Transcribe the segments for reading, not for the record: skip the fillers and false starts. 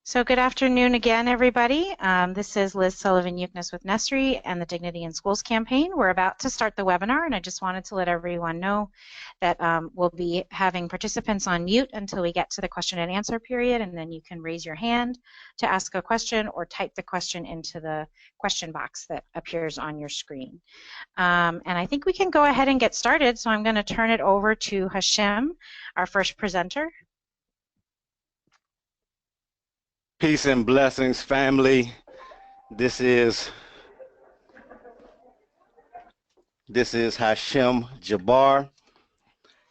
So good afternoon again, everybody. This is Liz Sullivan-Yuknes with Nestry and the Dignity in Schools campaign. We're about to start the webinar, and I just wanted to let everyone know that we'll be having participants on mute until we get to the question and answer period, and then you can raise your hand to ask a question or type the question into the question box that appears on your screen. And I think we can go ahead and get started, so I'm going to turn it over to Hashem, our first presenter. Peace and blessings, family. This is Hashem Jabbar,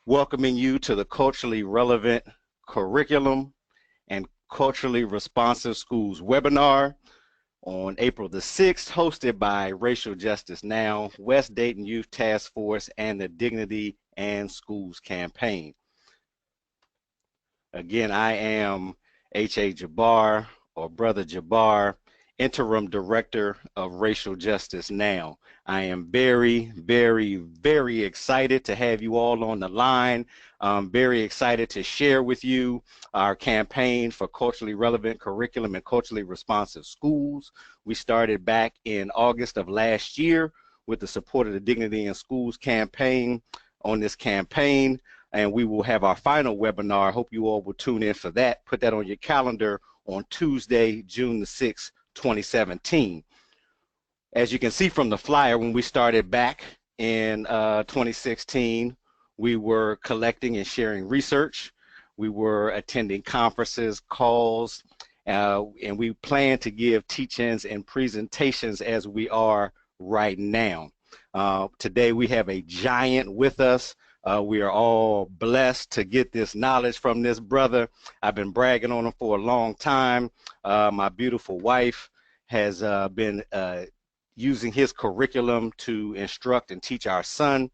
welcoming you to the Culturally Relevant Curriculum and Culturally Responsive Schools webinar on April the 6th, hosted by Racial Justice Now, West Dayton Youth Task Force, and the Dignity and Schools campaign. Again, I am H.A. Jabbar, or Brother Jabbar, Interim Director of Racial Justice Now. I am very, very, very excited to have you all on the line. I'm very excited to share with you our campaign for culturally relevant curriculum and culturally responsive schools. We started back in August of last year with the support of the Dignity in Schools campaign on this campaign. And we will have our final webinar. I hope you all will tune in for that. Put that on your calendar on Tuesday, June the 6th, 2017. As you can see from the flyer, when we started back in 2016, we were collecting and sharing research. We were attending conferences, calls, and we plan to give teach-ins and presentations as we are right now. Today we have a giant with us. We are all blessed to get this knowledge from this brother. I've been bragging on him for a long time. My beautiful wife has been using his curriculum to instruct and teach our son.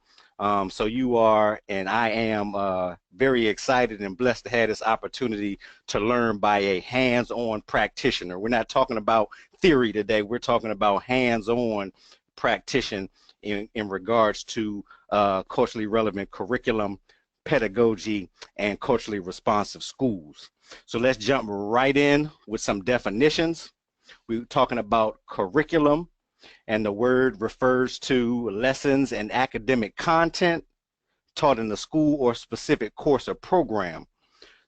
So you are, and I am very excited and blessed to have this opportunity to learn by a hands-on practitioner. We're not talking about theory today. We're talking about hands-on practitioner in regards to culturally relevant curriculum, pedagogy, and culturally responsive schools. So let's jump right in with some definitions. We're talking about curriculum, and the word refers to lessons and academic content taught in the school or specific course or program.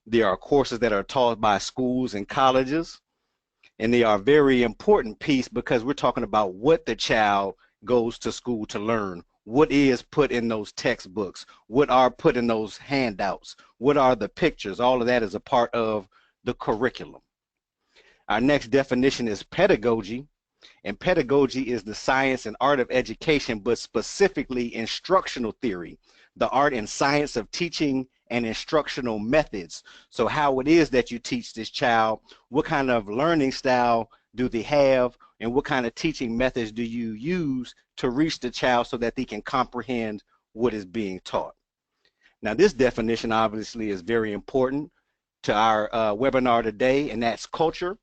There are courses that are taught by schools and colleges, and they are a very important piece because we're talking about what the child goes to school to learn, what is put in those textbooks, what are put in those handouts, what are the pictures. All of that is a part of the curriculum. Our next definition is pedagogy, and pedagogy is the science and art of education, but specifically instructional theory, the art and science of teaching and instructional methods. So how it is that you teach this child, what kind of learning style do they have, and what kind of teaching methods do you use to reach the child so that they can comprehend what is being taught. Now, this definition obviously is very important to our webinar today, and that's culture.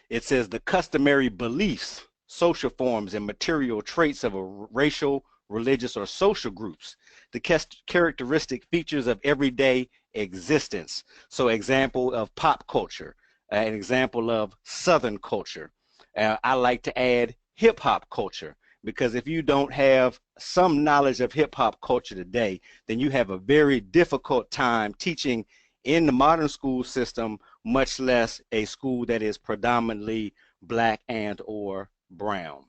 It says the customary beliefs, social forms, and material traits of a racial, religious, or social groups, the characteristic features of everyday existence. So example of pop culture, an example of Southern culture. I like to add hip-hop culture, because if you don't have some knowledge of hip-hop culture today, then you have a very difficult time teaching in the modern school system, much less a school that is predominantly black and or brown.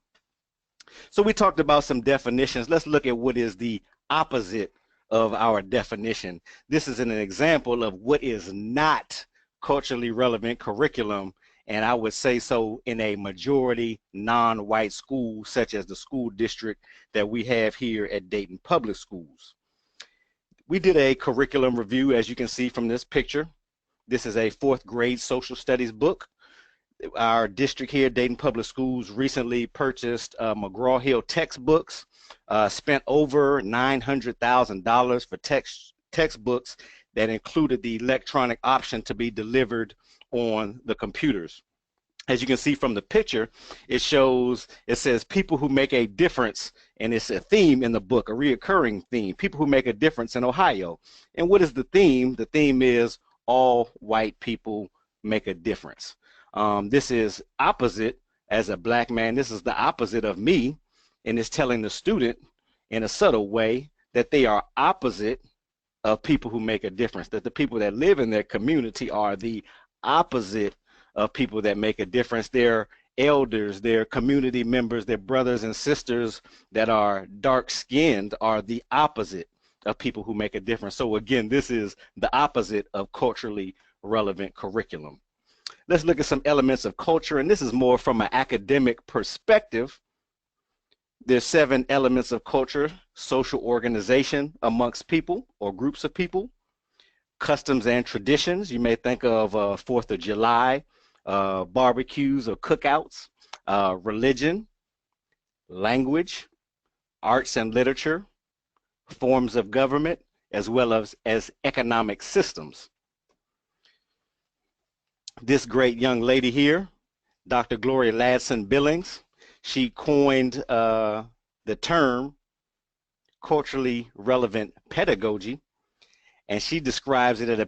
So we talked about some definitions. Let's look at what is the opposite of our definition. This is an example of what is not culturally relevant curriculum, and I would say so in a majority non-white school, such as the school district that we have here at Dayton Public Schools. We did a curriculum review, as you can see from this picture. This is a 4th grade social studies book. Our district here, Dayton Public Schools, recently purchased McGraw-Hill textbooks, spent over $900,000 for textbooks that included the electronic option to be delivered on the computers. As you can see from the picture, it says people who make a difference, and it's a theme in the book, a reoccurring theme, people who make a difference in Ohio. And what is the theme? The theme is all white people make a difference. This is opposite, as a black man, this is the opposite of me, and it's telling the student in a subtle way that they are opposite of people who make a difference, that the people that live in their community are the opposite of people that make a difference. Their elders, their community members, their brothers and sisters that are dark-skinned are the opposite of people who make a difference. So again, this is the opposite of culturally relevant curriculum. Let's look at some elements of culture, and this is more from an academic perspective. There's 7 elements of culture: social organization amongst people or groups of people, customs and traditions. You may think of 4th of July, barbecues or cookouts, religion, language, arts and literature, forms of government, as well as economic systems. This great young lady here, Dr. Gloria Ladson Billings, she coined the term culturally relevant pedagogy, and she describes it as a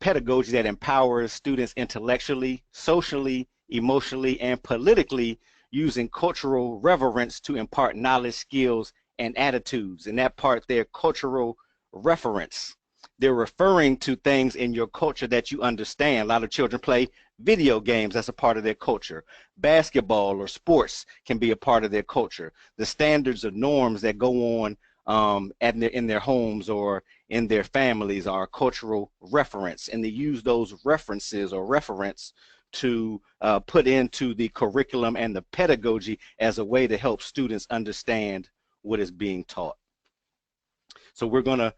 pedagogy that empowers students intellectually, socially, emotionally, and politically, using cultural reverence to impart knowledge, skills, and attitudes. And that part there, cultural reference. They're referring to things in your culture that you understand. A lot of children play video games. That's a part of their culture. Basketball or sports can be a part of their culture. The standards or norms that go on in their homes or in their families are cultural reference, and they use those references or reference to put into the curriculum and the pedagogy as a way to help students understand what is being taught. So we're going to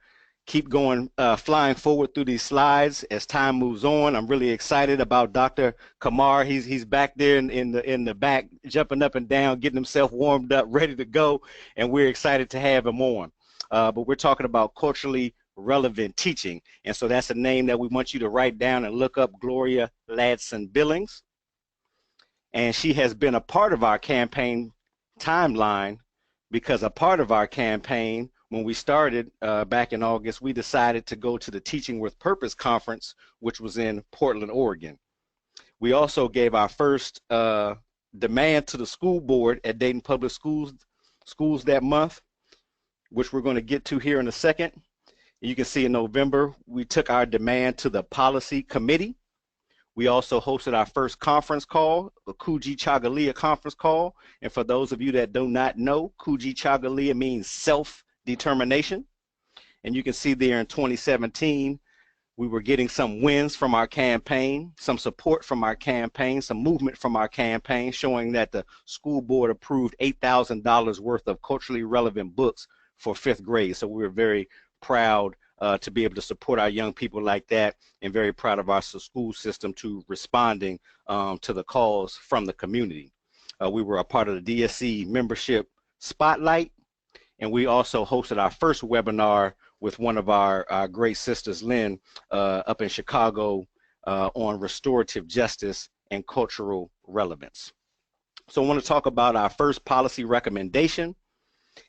keep going, flying forward through these slides as time moves on. I'm really excited about Dr. Camara. He's back there in the back, jumping up and down, getting himself warmed up, ready to go, and we're excited to have him on. But we're talking about culturally relevant teaching, and so that's a name that we want you to write down and look up, Gloria Ladson Billings. And she has been a part of our campaign timeline, because a part of our campaign, when we started back in August, we decided to go to the Teaching with Purpose conference, which was in Portland, Oregon. We also gave our first demand to the school board at Dayton Public Schools that month, which we're going to get to here in a second. You can see in November, we took our demand to the policy committee. We also hosted our first conference call, a Kuji Chagalia conference call. And for those of you that do not know, Kuji Chagalia means self-determination. And you can see there in 2017, we were getting some wins from our campaign, some support from our campaign, some movement from our campaign, showing that the school board approved $8,000 worth of culturally relevant books for 5th grade. So we were very proud to be able to support our young people like that, and very proud of our school system to responding to the calls from the community. We were a part of the DSC membership spotlight, and we also hosted our first webinar with one of our great sisters, Lynn, up in Chicago on restorative justice and cultural relevance. So I want to talk about our first policy recommendation,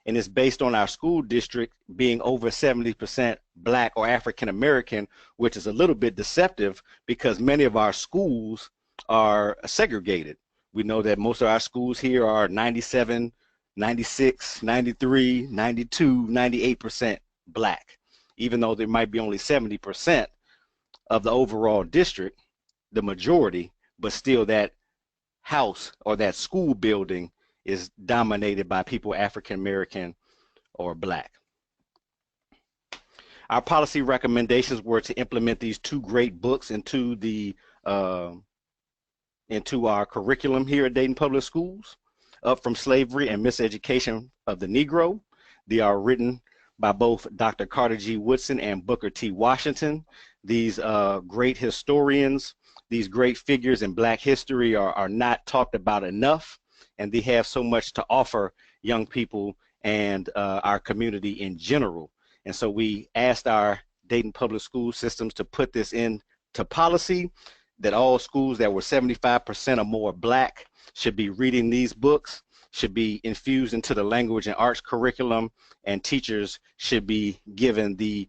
and it's based on our school district being over 70% Black or African American, which is a little bit deceptive because many of our schools are segregated. We know that most of our schools here are 97, 96, 93, 92, 98% Black, even though there might be only 70% of the overall district, the majority, but still that house or that school building is dominated by people African American or Black. Our policy recommendations were to implement these 2 great books into our curriculum here at Dayton Public Schools: Up From Slavery and Miseducation of the Negro. They are written by both Dr. Carter G. Woodson and Booker T. Washington. These great historians, these great figures in Black history are not talked about enough, and they have so much to offer young people and our community in general. And so we asked our Dayton Public School systems to put this into policy, that all schools that were 75% or more Black should be reading these books, should be infused into the language and arts curriculum, and teachers should be given the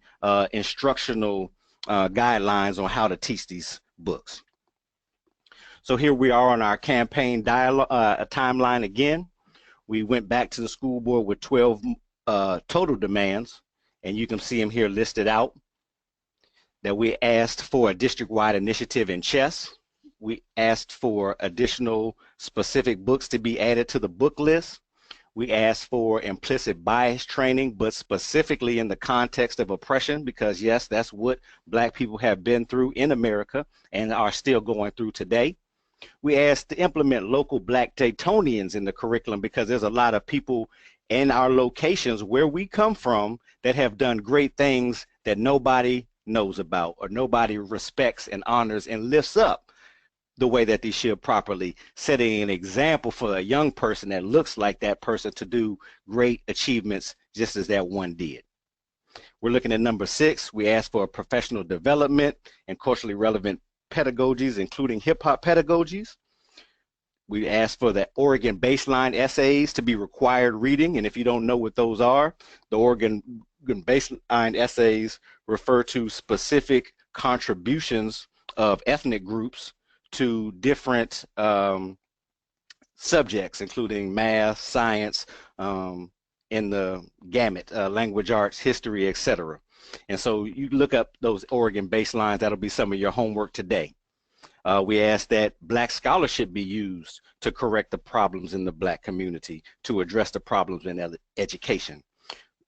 instructional guidelines on how to teach these books. So here we are on our campaign timeline again. We went back to the school board with 12 total demands, and you can see them here listed out. That we asked for a district-wide initiative in chess. We asked for additional specific books to be added to the book list. We asked for implicit bias training, but specifically in the context of oppression, because yes, that's what Black people have been through in America and are still going through today. We asked to implement local Black Daytonians in the curriculum because there's a lot of people in our locations where we come from that have done great things that nobody knows about or nobody respects and honors and lifts up the way that they should properly, setting an example for a young person that looks like that person to do great achievements just as that one did. We're looking at number 6. We asked for professional development and culturally relevant pedagogies, including hip-hop pedagogies. We asked for the Oregon baseline essays to be required reading, and if you don't know what those are, the Oregon baseline essays refer to specific contributions of ethnic groups to different subjects, including math, science, in the gamut, language arts, history, etc. And so you look up those Oregon baselines. That'll be some of your homework today. We asked that Black scholarship be used to correct the problems in the Black community, to address the problems in education.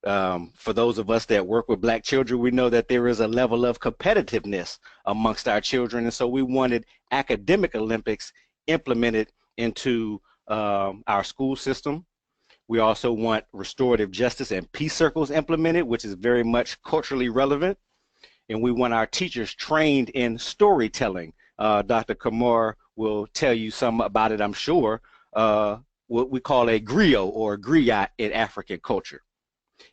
For those of us that work with Black children, we know that there is a level of competitiveness amongst our children, and so we wanted academic Olympics implemented into our school system. We also want restorative justice and peace circles implemented, which is very much culturally relevant. And we want our teachers trained in storytelling. Dr. Camara will tell you some about it, I'm sure, what we call a griot or a griot in African culture.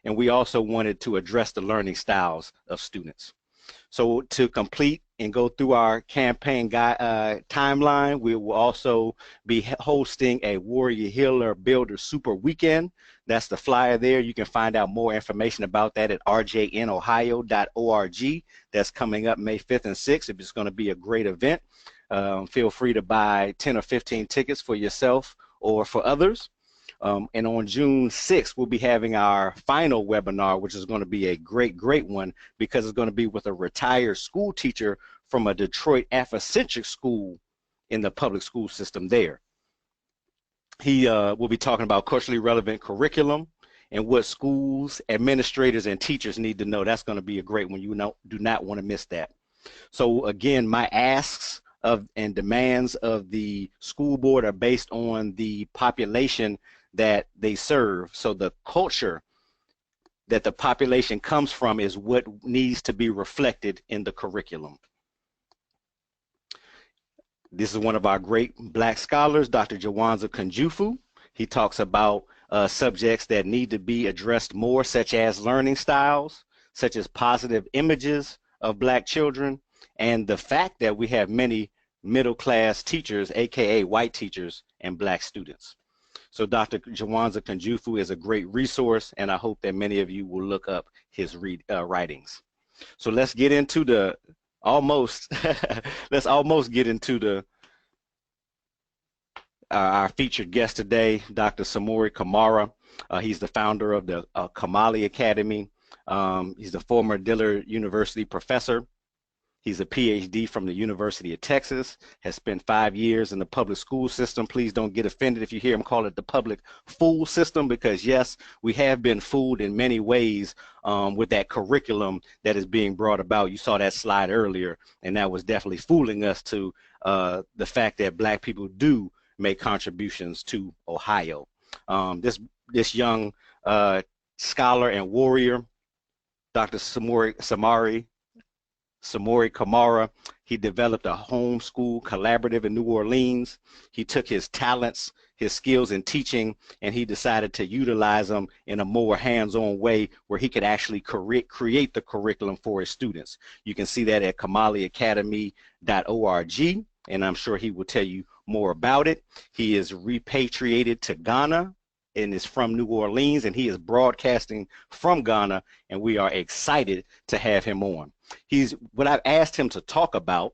And we also wanted to address the learning styles of students. So to complete and go through our campaign timeline, we will also be hosting a Warrior Healer Builder Super Weekend. That's the flyer there. You can find out more information about that at rjnohio.org. That's coming up May 5th and 6th. It's going to be a great event. Feel free to buy 10 or 15 tickets for yourself or for others. And on June 6th, we'll be having our final webinar, which is going to be a great one because it's going to be with a retired school teacher from a Detroit Afrocentric school in the public school system there. He will be talking about culturally relevant curriculum and what schools, administrators, and teachers need to know. That's going to be a great one. You do not want to miss that. So again, my asks and demands of the school board are based on the population that they serve. So the culture that the population comes from is what needs to be reflected in the curriculum. This is one of our great Black scholars, Dr. Jawanza Kunjufu. He talks about subjects that need to be addressed more, such as learning styles, such as positive images of Black children, and the fact that we have many middle-class teachers, aka white teachers, and Black students. So Dr. Jawanza Kunjufu is a great resource, and I hope that many of you will look up his writings. So let's get into the let's almost get into our featured guest today, Dr. Samori Camara. He's the founder of the Kamali Academy. He's the former Dillard University professor. He's a PhD from the University of Texas, has spent 5 years in the public school system. Please don't get offended if you hear him call it the public fool system, because yes, we have been fooled in many ways with that curriculum that is being brought about. You saw that slide earlier, and that was definitely fooling us to the fact that Black people do make contributions to Ohio. This young scholar and warrior, Dr. Samori Camara, he developed a homeschool collaborative in New Orleans. He took his talents, his skills in teaching, and he decided to utilize them in a more hands-on way where he could actually create the curriculum for his students. You can see that at kamaliacademy.org, and I'm sure he will tell you more about it. He is repatriated to Ghana and is from New Orleans, and he is broadcasting from Ghana, and we are excited to have him on. What I've asked him to talk about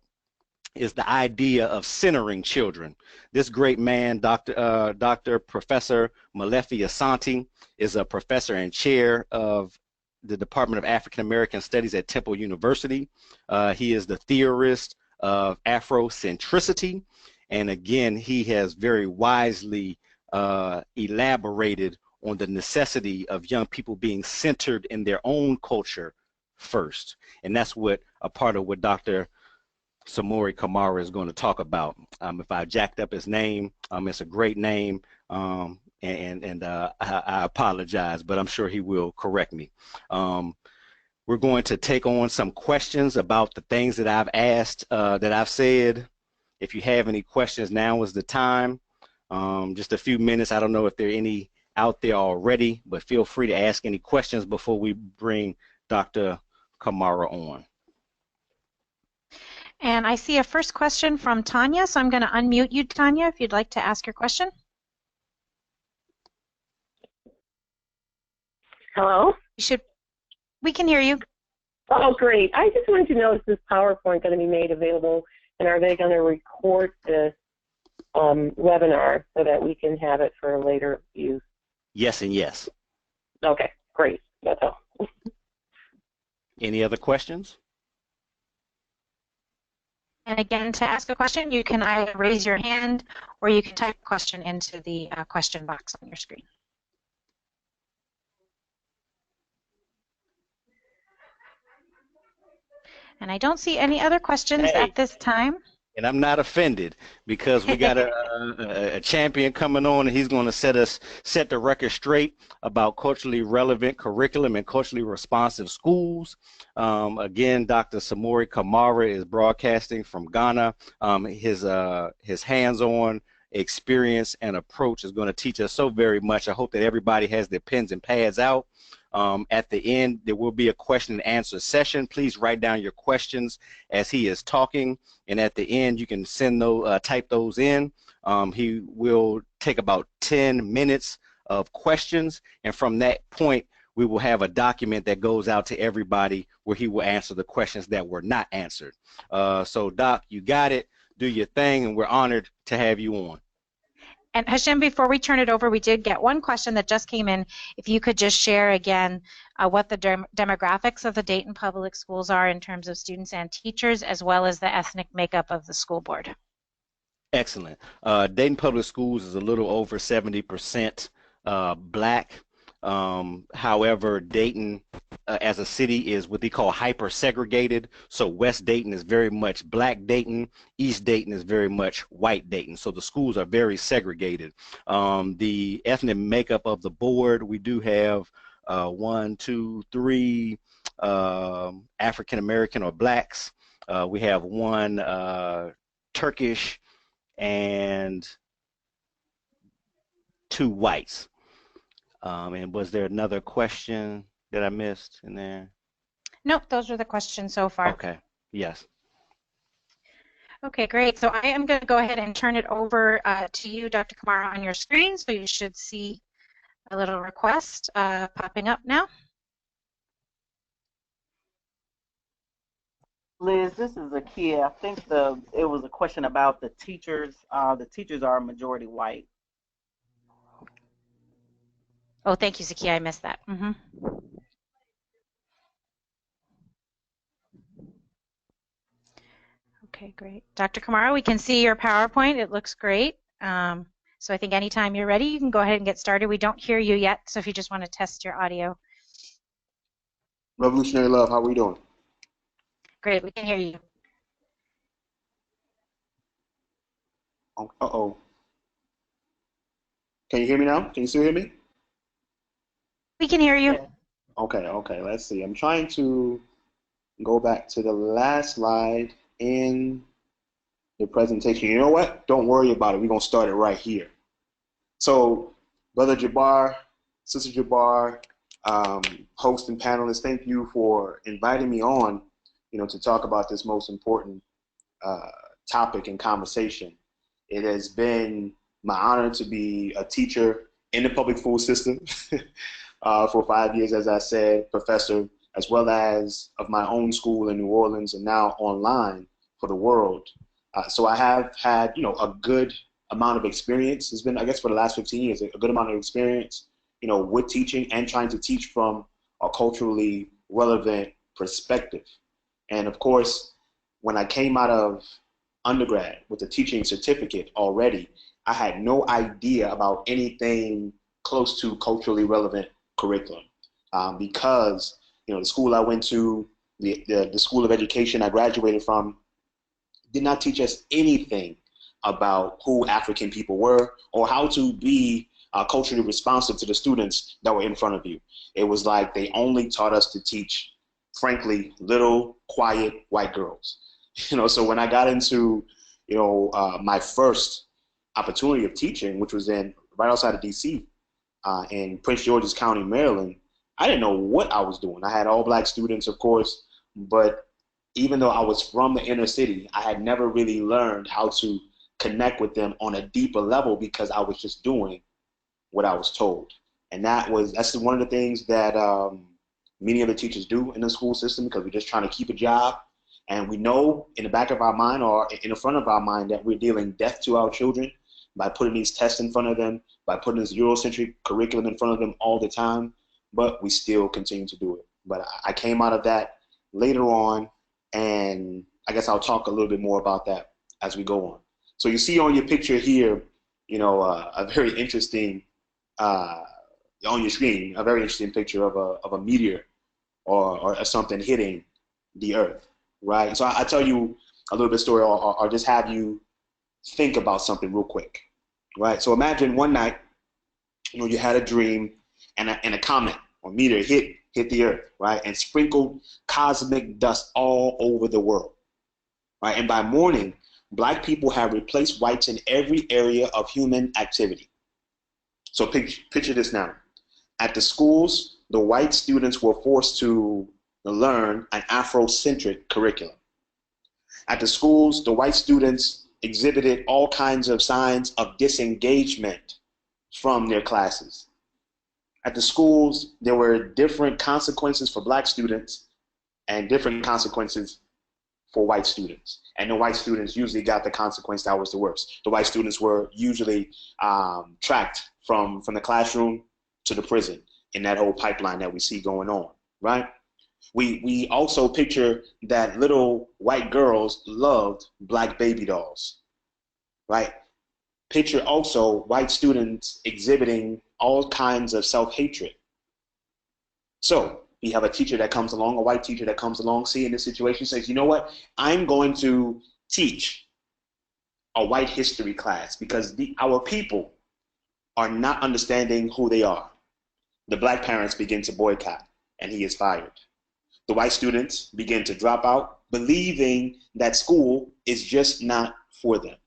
is the idea of centering children. This great man, Dr. Professor Molefi Asante, is a professor and chair of the Department of African American Studies at Temple University. He is the theorist of Afrocentricity, and again, he has very wisely elaborated on the necessity of young people being centered in their own culture first, and that's what a part of what Dr. Samori Camara is going to talk about. If I jacked up his name, it's a great name, I apologize, but I'm sure he will correct me. We're going to take on some questions about the things that I've asked, that I've said. If you have any questions, now is the time. Just a few minutes. I don't know if there are any out there already, but feel free to ask any questions before we bring Dr. Camara on. And I see a first question from Tanya, so I'm going to unmute you, Tanya, if you'd like to ask your question. Hello? We can hear you. Oh, great. I just wanted to know, is this PowerPoint going to be made available, and are they going to record this webinar so that we can have it for later use? Yes and yes. Okay, great. That's all. Any other questions? And again, to ask a question, you can either raise your hand or you can type a question into the question box on your screen. And I don't see any other questions at this time. And I'm not offended, because we got a champion coming on, and he's going to set the record straight about culturally relevant curriculum and culturally responsive schools. Again, Dr. Samori Camara is broadcasting from Ghana. His hands-on experience and approach is going to teach us so very much. I hope that everybody has their pens and pads out. At the end, there will be a question and answer session. Please write down your questions as he is talking, and at the end, you can send those, type those in. He will take about 10 minutes of questions, and from that point, we will have a document that goes out to everybody where he will answer the questions that were not answered. So, Doc, you got it. Do your thing, and we're honored to have you on. And Hashem, before we turn it over, we did get one question that just came in. If you could just share again what the demographics of the Dayton Public Schools are in terms of students and teachers, as well as the ethnic makeup of the school board. Excellent. Dayton Public Schools is a little over 70% black. However, Dayton as a city is what they call hyper segregated. So West Dayton is very much black Dayton, East Dayton is very much white Dayton. So the schools are very segregated. The ethnic makeup of the board, we do have 1, 2, 3 African American or blacks. We have 1 Turkish and 2 whites. And was there another question that I missed in there? Nope, those are the questions so far. Okay, yes. Okay, great. So I am going to go ahead and turn it over to you, Dr. Camara, on your screen. So you should see a little request popping up now. Liz, this is Zakia. I think it was a question about the teachers. The teachers are majority white. Oh, thank you, Zakia. I missed that. Okay, great. Dr. Camara, we can see your PowerPoint. It looks great. So I think anytime you're ready, you can go ahead and get started. We don't hear you yet, so if you just want to test your audio. Revolutionary Love, how are we doing? Great, we can hear you. Uh-oh. Can you hear me now? Can you still hear me? We can hear you. Okay, let's see. I'm trying to go back to the last slide in the presentation. You know what? Don't worry about it. We're going to start it right here. So, Brother Jabbar, Sister Jabbar, host and panelists, thank you for inviting me on, to talk about this most important topic and conversation. It has been my honor to be a teacher in the public school system for 5 years, as I said, professor, as well as of my own school in New Orleans and now online for the world. So I have had, a good amount of experience. It's been, I guess, for the last 15 years, a good amount of experience, with teaching and trying to teach from a culturally relevant perspective. And of course, when I came out of undergrad with a teaching certificate already, I had no idea about anything close to culturally relevant curriculum, because the school I went to, the school of education I graduated from, did not teach us anything about who African people were or how to be culturally responsive to the students that were in front of you. It was like they only taught us to teach, frankly, little, quiet white girls. So when I got into, my first opportunity of teaching, which was right outside of DC, in Prince George's County, Maryland, I didn't know what I was doing. I had all black students, of course, but even though I was from the inner city, I had never really learned how to connect with them on a deeper level because I was just doing what I was told. And that's one of the things that many of the teachers do in the school system, because we're just trying to keep a job. And we know in the back of our mind or in the front of our mind that we're dealing death to our children by putting these tests in front of them, by putting this Eurocentric curriculum in front of them all the time, but we still continue to do it. But I came out of that later on, and I guess I'll talk a little bit more about that as we go on. So you see on your picture here, a very interesting, on your screen, a very interesting picture of a meteor or something hitting the Earth, right? So I tell you a little bit of story, or just have you think about something real quick, right? So imagine one night, you had a dream, and a comet or meteor hit the Earth, right, and sprinkled cosmic dust all over the world, right? And by morning, black people have replaced whites in every area of human activity. So picture this now. At the schools, the white students were forced to learn an Afrocentric curriculum. At the schools, the white students exhibited all kinds of signs of disengagement from their classes. At the schools, there were different consequences for black students and different consequences for white students. And the white students usually got the consequence that was the worst. The white students were usually tracked from the classroom to the prison in that whole pipeline that we see going on, right? We also picture that little white girls loved black baby dolls, right? Picture also white students exhibiting all kinds of self-hatred. So we have a teacher that comes along, a white teacher that comes along, seeing this situation, says, you know what, I'm going to teach a white history class because our people are not understanding who they are. The black parents begin to boycott, and he is fired. The white students begin to drop out, believing that school is just not for them.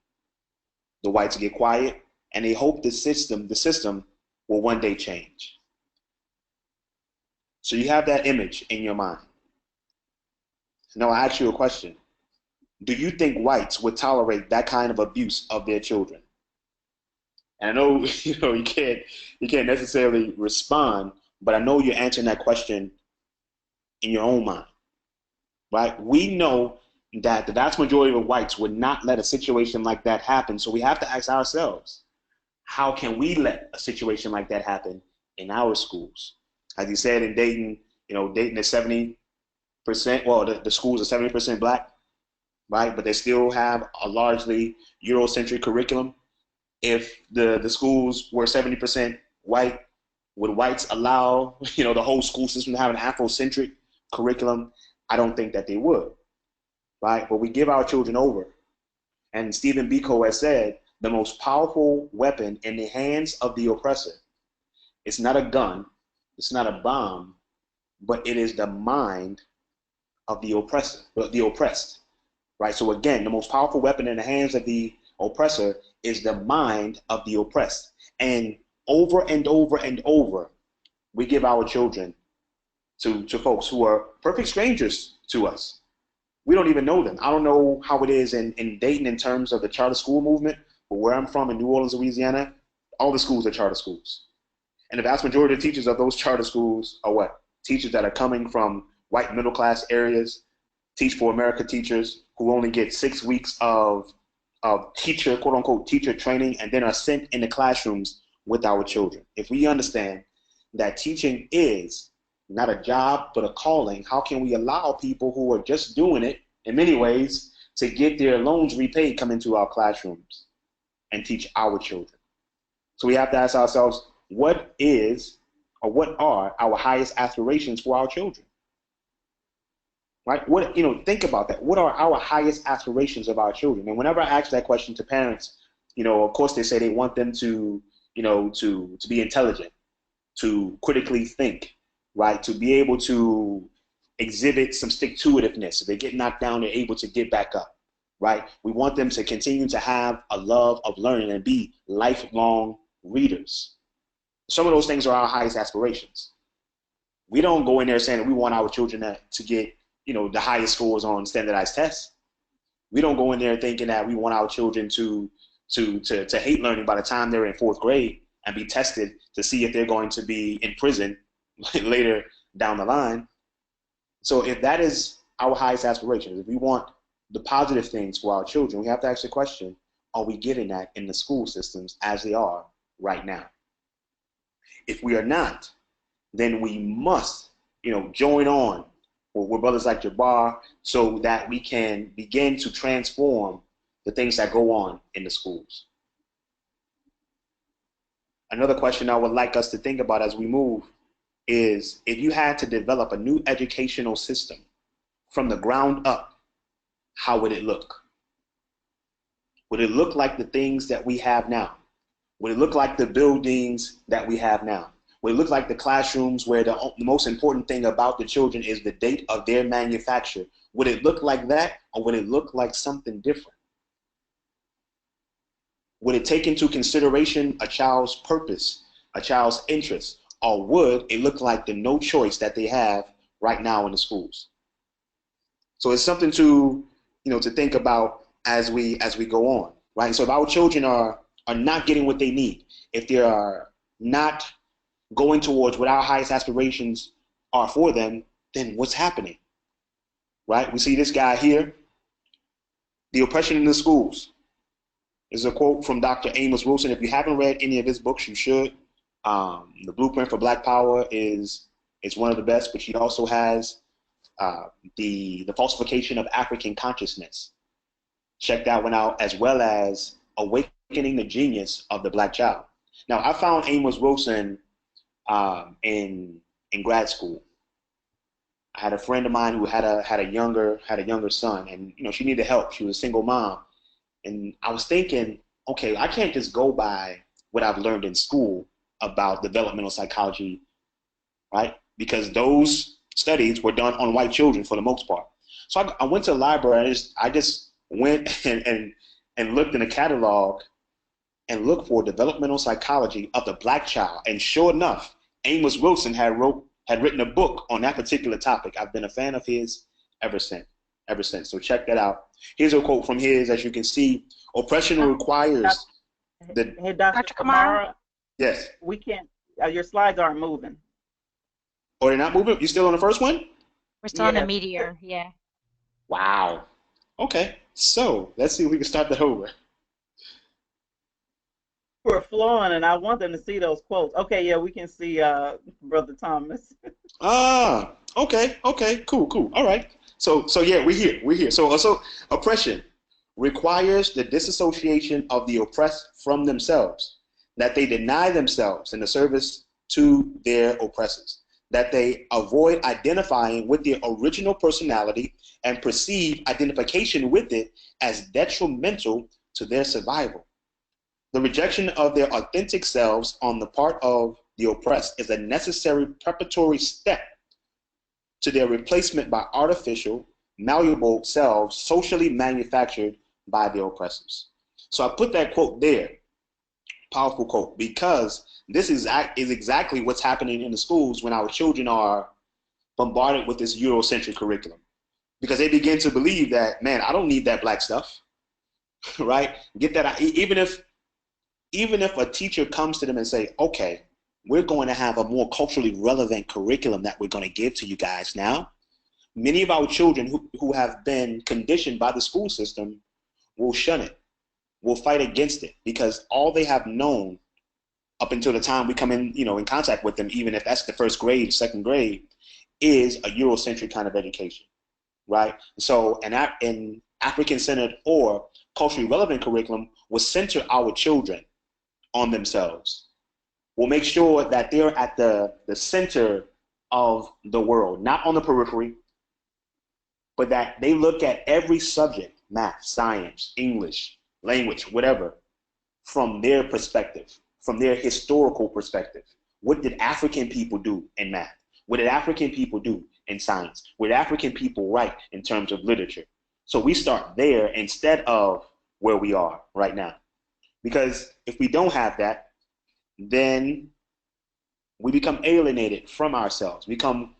The whites get quiet, and they hope the system will one day change. So you have that image in your mind. Now I ask you a question. Do you think whites would tolerate that kind of abuse of their children? And I know you can't necessarily respond, but I know you're answering that question in your own mind, right? We know that the vast majority of whites would not let a situation like that happen. So we have to ask ourselves, how can we let a situation like that happen in our schools? As you said, in Dayton, Dayton is 70%, well, the schools are 70% black, right? But they still have a largely Eurocentric curriculum. If the schools were 70% white, would whites allow, the whole school system to have an Afrocentric curriculum? I don't think that they would, right? But we give our children over. And Stephen Biko has said, the most powerful weapon in the hands of the oppressor, it's not a gun, it's not a bomb, but it is the mind of the oppressor, the oppressed, right? So again, the most powerful weapon in the hands of the oppressor is the mind of the oppressed. And over and over and over, we give our children to folks who are perfect strangers to us. We don't even know them. I don't know how it is in Dayton in terms of the charter school movement, but where I'm from in New Orleans, Louisiana, all the schools are charter schools. And the vast majority of teachers of those charter schools are what? Teachers that are coming from white middle class areas, Teach for America teachers who only get 6 weeks of teacher, quote unquote, teacher training, and then are sent in the classrooms with our children. If we understand that teaching is not a job but a calling, how can we allow people who are just doing it in many ways to get their loans repaid come into our classrooms and teach our children? So we have to ask ourselves, what is or what are our highest aspirations for our children? Right? What, think about that. What are our highest aspirations of our children? And whenever I ask that question to parents, of course they say they want them to, to be intelligent, to critically think, right? To be able to exhibit some stick-to-itiveness. If they get knocked down, they're able to get back up, right? We want them to continue to have a love of learning and be lifelong readers. Some of those things are our highest aspirations. We don't go in there saying that we want our children to get, the highest scores on standardized tests. We don't go in there thinking that we want our children to hate learning by the time they're in 4th grade and be tested to see if they're going to be in prison later down the line. So if that is our highest aspirations, if we want the positive things for our children, we have to ask the question, are we getting that in the school systems as they are right now? If we are not, then we must, join on with brothers like Jabbar so that we can begin to transform the things that go on in the schools. Another question I would like us to think about as we move is, if you had to develop a new educational system from the ground up, how would it look? Would it look like the things that we have now? Would it look like the buildings that we have now? Would it look like the classrooms where the most important thing about the children is the date of their manufacture? Would it look like that, or would it look like something different? Would it take into consideration a child's purpose, a child's interest, or would it look like the no choice that they have right now in the schools? So it's something to, to think about as we go on, right? So if our children are not getting what they need, if they are not going towards what our highest aspirations are for them, then what's happening, right? We see this guy here, the oppression in the schools. This is a quote from Dr. Amos Wilson. If you haven't read any of his books, you should. The Blueprint for Black Power is one of the best, but he also has the Falsification of African Consciousness. Check that one out, as well as Awakening the Genius of the Black Child. Now, I found Amos Wilson in grad school. I had a friend of mine who had a younger son, and she needed help. She was a single mom, and I was thinking, okay, I can't just go by what I've learned in school about developmental psychology, right? Because those studies were done on white children for the most part. So I went to the library, and I just went and looked in a catalog and looked for developmental psychology of the black child, and sure enough, Amos Wilson had written a book on that particular topic. I've been a fan of his ever since. So check that out. Here's a quote from his. As you can see, oppression requires the. Hey, Dr. Camara. Yes. We can't. Your slides aren't moving. Oh, they're not moving? You still on the first one? We're still on the meteor. Yeah. Wow. Okay. So let's see if we can start that over. We're flowing, and I want them to see those quotes. Okay, yeah, we can see Brother Thomas. Okay, cool. All right. So yeah, we're here. So oppression requires the disassociation of the oppressed from themselves, that they deny themselves in the service to their oppressors, that they avoid identifying with their original personality and perceive identification with it as detrimental to their survival. The rejection of their authentic selves on the part of the oppressed is a necessary preparatory step to their replacement by artificial, malleable selves socially manufactured by the oppressors. So I put that quote there, powerful quote, because this is exactly what's happening in the schools when our children are bombarded with this Eurocentric curriculum. Because they begin to believe that, man, I don't need that black stuff, right? Get that, even if a teacher comes to them and say, okay, we're going to have a more culturally relevant curriculum that we're going to give to you guys now, many of our children who have been conditioned by the school system will shun it. will fight against it, because all they have known up until the time we come in, in contact with them, even if that's the first grade, second grade, is a Eurocentric kind of education, right? So an African-centered or culturally relevant curriculum will center our children on themselves. We'll make sure that they're at the center of the world, not on the periphery, but that they look at every subject, math, science, English, language, whatever, from their perspective, from their historical perspective. What did African people do in math? What did African people do in science? What did African people write in terms of literature? So we start there instead of where we are right now. Because if we don't have that, then we become alienated from ourselves. We become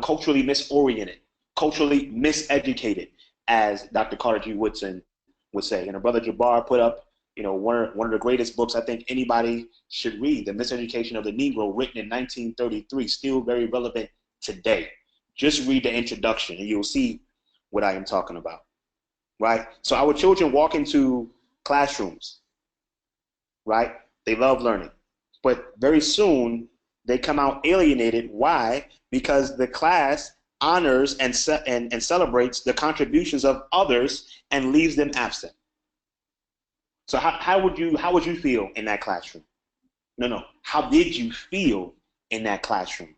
culturally misoriented, culturally miseducated, as Dr. Carter G. Woodson would say. And our brother Jabbar put up, one of the greatest books I think anybody should read, The Miseducation of the Negro, written in 1933, still very relevant today. Just read the introduction and you'll see what I am talking about, right? So our children walk into classrooms, right? They love learning, but very soon they come out alienated. Why? Because the class honors and celebrates the contributions of others and leaves them absent. So how would you feel in that classroom? No. How did you feel in that classroom?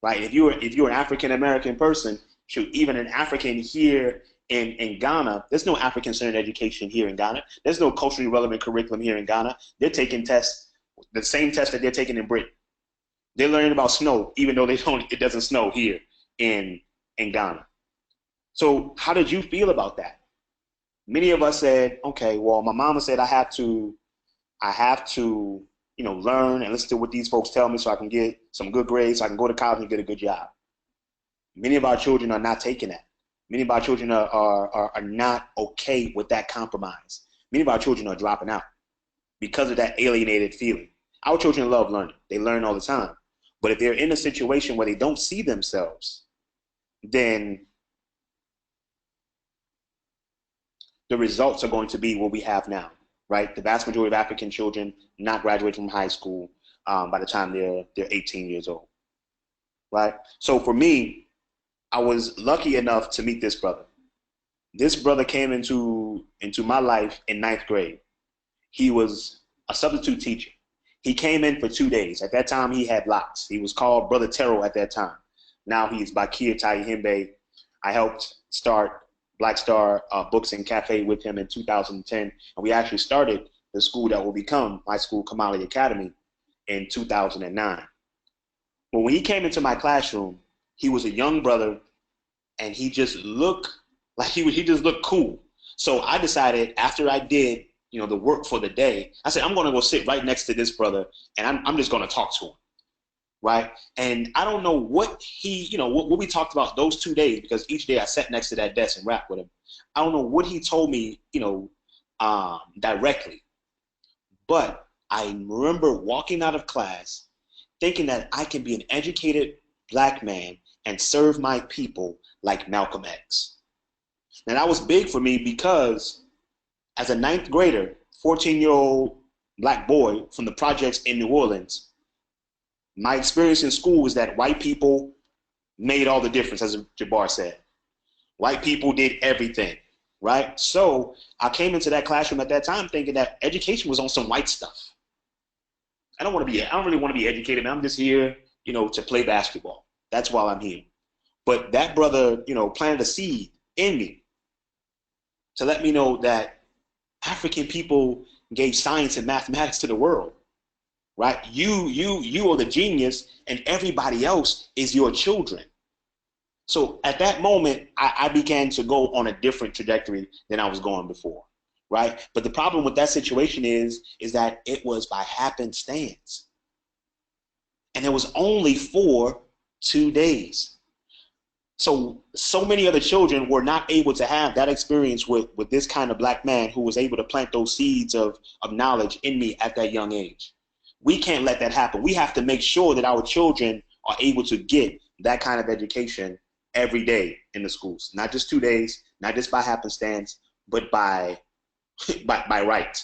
Right? If you're an African American person, shoot, even an African here in Ghana, there's no African-centered education here in Ghana. There's no culturally relevant curriculum here in Ghana. They're taking tests, the same tests that they're taking in Britain. They're learning about snow, even though it doesn't snow here in Ghana. So how did you feel about that? Many of us said, okay, well, my mama said I have to, learn and listen to what these folks tell me so I can get some good grades, so I can go to college and get a good job. Many of our children are not taking that. Many of our children are not okay with that compromise. Many of our children are dropping out because of that alienated feeling. Our children love learning. They learn all the time. But if they're in a situation where they don't see themselves, then the results are going to be what we have now, right? The vast majority of African children not graduate from high school by the time they're 18 years old, right? So for me, I was lucky enough to meet this brother. This brother came into my life in 9th grade. He was a substitute teacher. He came in for 2 days. At that time, he had locks. He was called Brother Terrell at that time. Now he's Bakia Taihimbe. I helped start Black Star Books and Cafe with him in 2010, and we actually started the school that will become my school, Kamali Academy, in 2009. But when he came into my classroom, he was a young brother, and he just looked like he just looked cool. So I decided, after I did the work for the day, I said, I'm going to go sit right next to this brother, and I'm just going to talk to him. Right? And I don't know what what we talked about those 2 days, because each day I sat next to that desk and rapped with him. I don't know what he told me, directly. But I remember walking out of class thinking that I can be an educated Black man and serve my people like Malcolm X. Now that was big for me, because as a 9th grader, 14-year-old Black boy from the projects in New Orleans, my experience in school was that white people made all the difference, as Jabbar said. White people did everything, right? So I came into that classroom at that time thinking that education was on some white stuff. I don't really want to be educated, man. I'm just here, to play basketball. That's why I'm here. But that brother, planted a seed in me to let me know that African people gave science and mathematics to the world. Right? You are the genius, and everybody else is your children. So at that moment, I began to go on a different trajectory than I was going before, right? But the problem with that situation is that it was by happenstance. And it was only for 2 days. So many other children were not able to have that experience with this kind of Black man who was able to plant those seeds of knowledge in me at that young age. We can't let that happen. We have to make sure that our children are able to get that kind of education every day in the schools. Not just 2 days, not just by happenstance, but by by right.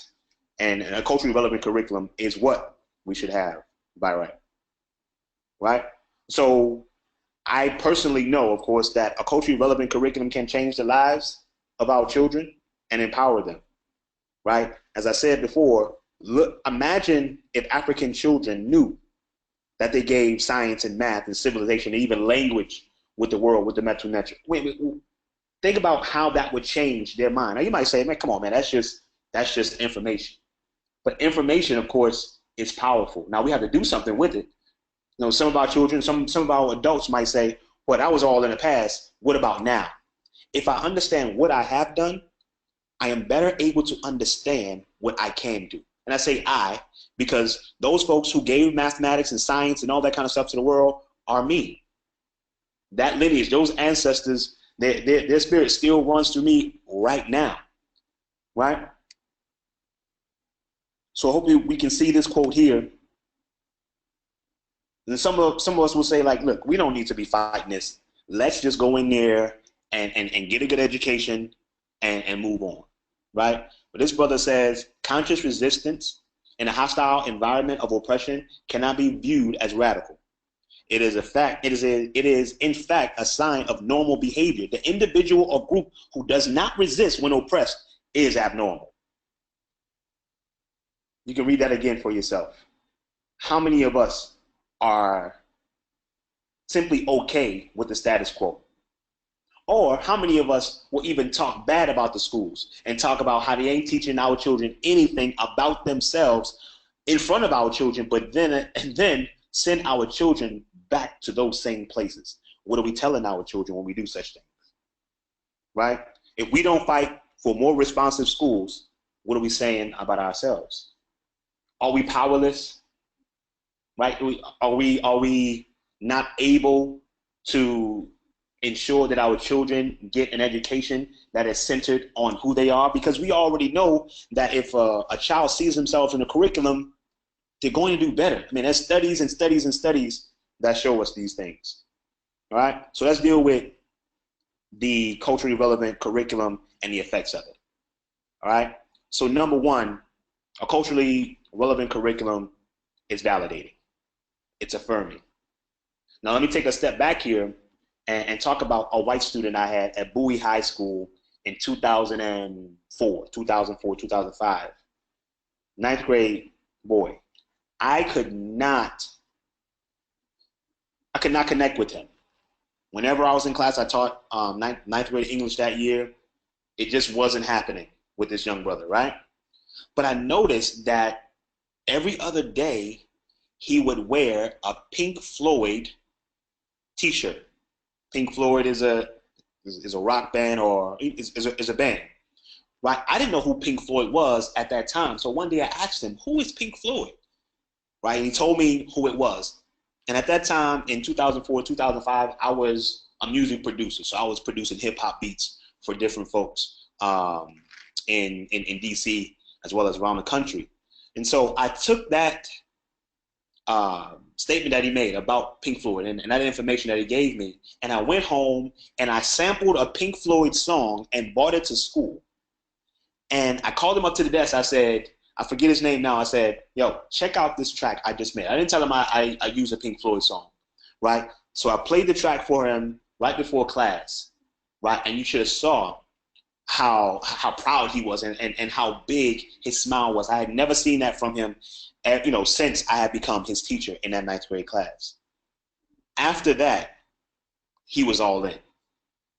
And a culturally relevant curriculum is what we should have by right. Right? So I personally know, of course, that a culturally relevant curriculum can change the lives of our children and empower them. Right? As I said before, look, imagine if African children knew that they gave science and math and civilization and even language with the world, with the mental nature. Wait, think about how that would change their mind. Now you might say, man, come on, man, that's just information. But information, of course, is powerful. Now we have to do something with it. You know, some of our children, some of our adults might say, well, that was all in the past. What about now? If I understand what I have done, I am better able to understand what I can do. And I say I, because those folks who gave mathematics and science and all that kind of stuff to the world are me. That lineage, those ancestors, their spirit still runs through me right now, right? So hopefully we can see this quote here. And some of us will say, like, look, we don't need to be fighting this. Let's just go in there and get a good education and move on, right? But this brother says, conscious resistance in a hostile environment of oppression cannot be viewed as radical. It is a fact. It is in fact a sign of normal behavior. The individual or group who does not resist when oppressed is abnormal. You can read that again for yourself. How many of us are simply okay with the status quo? Or how many of us will even talk bad about the schools and talk about how they ain't teaching our children anything about themselves in front of our children, but then send our children back to those same places? What are we telling our children when we do such things? Right? If we don't fight for more responsive schools, what are we saying about ourselves? Are we powerless? Right? Are we not able to ensure that our children get an education that is centered on who they are? Because we already know that if a child sees themselves in a curriculum, they're going to do better. I mean, there's studies and studies and studies that show us these things. All right? So let's deal with the culturally relevant curriculum and the effects of it. All right? So number one, a culturally relevant curriculum is validating. It's affirming. Now let me take a step back here and talk about a white student I had at Bowie High School in 2004, 2005. Ninth grade boy. I could not connect with him. Whenever I was in class, I taught ninth grade English that year. It just wasn't happening with this young brother, right? But I noticed that every other day he would wear a Pink Floyd t-shirt. Pink Floyd is a rock band, or is a band, right? I didn't know who Pink Floyd was at that time. So one day I asked him, who is Pink Floyd? Right? And he told me who it was. And at that time, in 2004, 2005, I was a music producer. So I was producing hip hop beats for different folks in DC as well as around the country. And so I took that statement that he made about Pink Floyd and that information that he gave me, and I went home and I sampled a Pink Floyd song and brought it to school. And I called him up to the desk. I said, I forget his name now. I said, yo, check out this track I just made. I didn't tell him I used a Pink Floyd song, right? So I played the track for him right before class, right? And you should have saw how proud he was and how big his smile was. I had never seen that from him, since I had become his teacher in that ninth grade class. After that, he was all in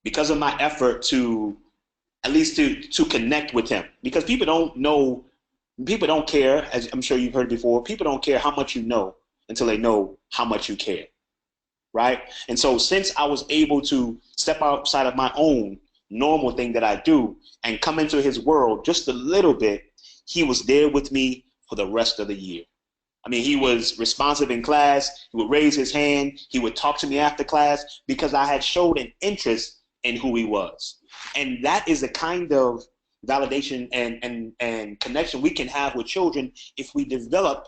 because of my effort to at least to connect with him, because people don't care, as I'm sure you've heard before, people don't care how much you know until they know how much you care, right? And so since I was able to step outside of my own normal thing that I do and come into his world just a little bit, he was there with me for the rest of the year. I mean, he was responsive in class. He would raise his hand. He would talk to me after class because I had showed an interest in who he was. And that is the kind of validation and connection we can have with children if we develop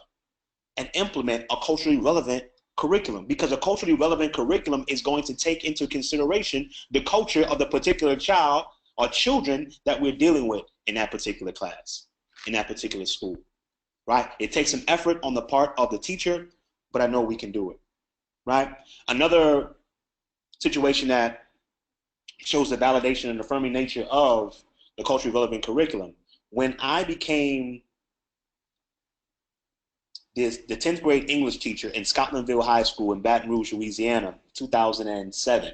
and implement a culturally relevant curriculum, because a culturally relevant curriculum is going to take into consideration the culture of the particular child or children that we're dealing with in that particular class, in that particular school, right? It takes some effort on the part of the teacher, but I know we can do it, right? Another situation that shows the validation and affirming nature of the culturally relevant curriculum. When I became the 10th grade English teacher in Scotlandville High School in Baton Rouge, Louisiana, 2007,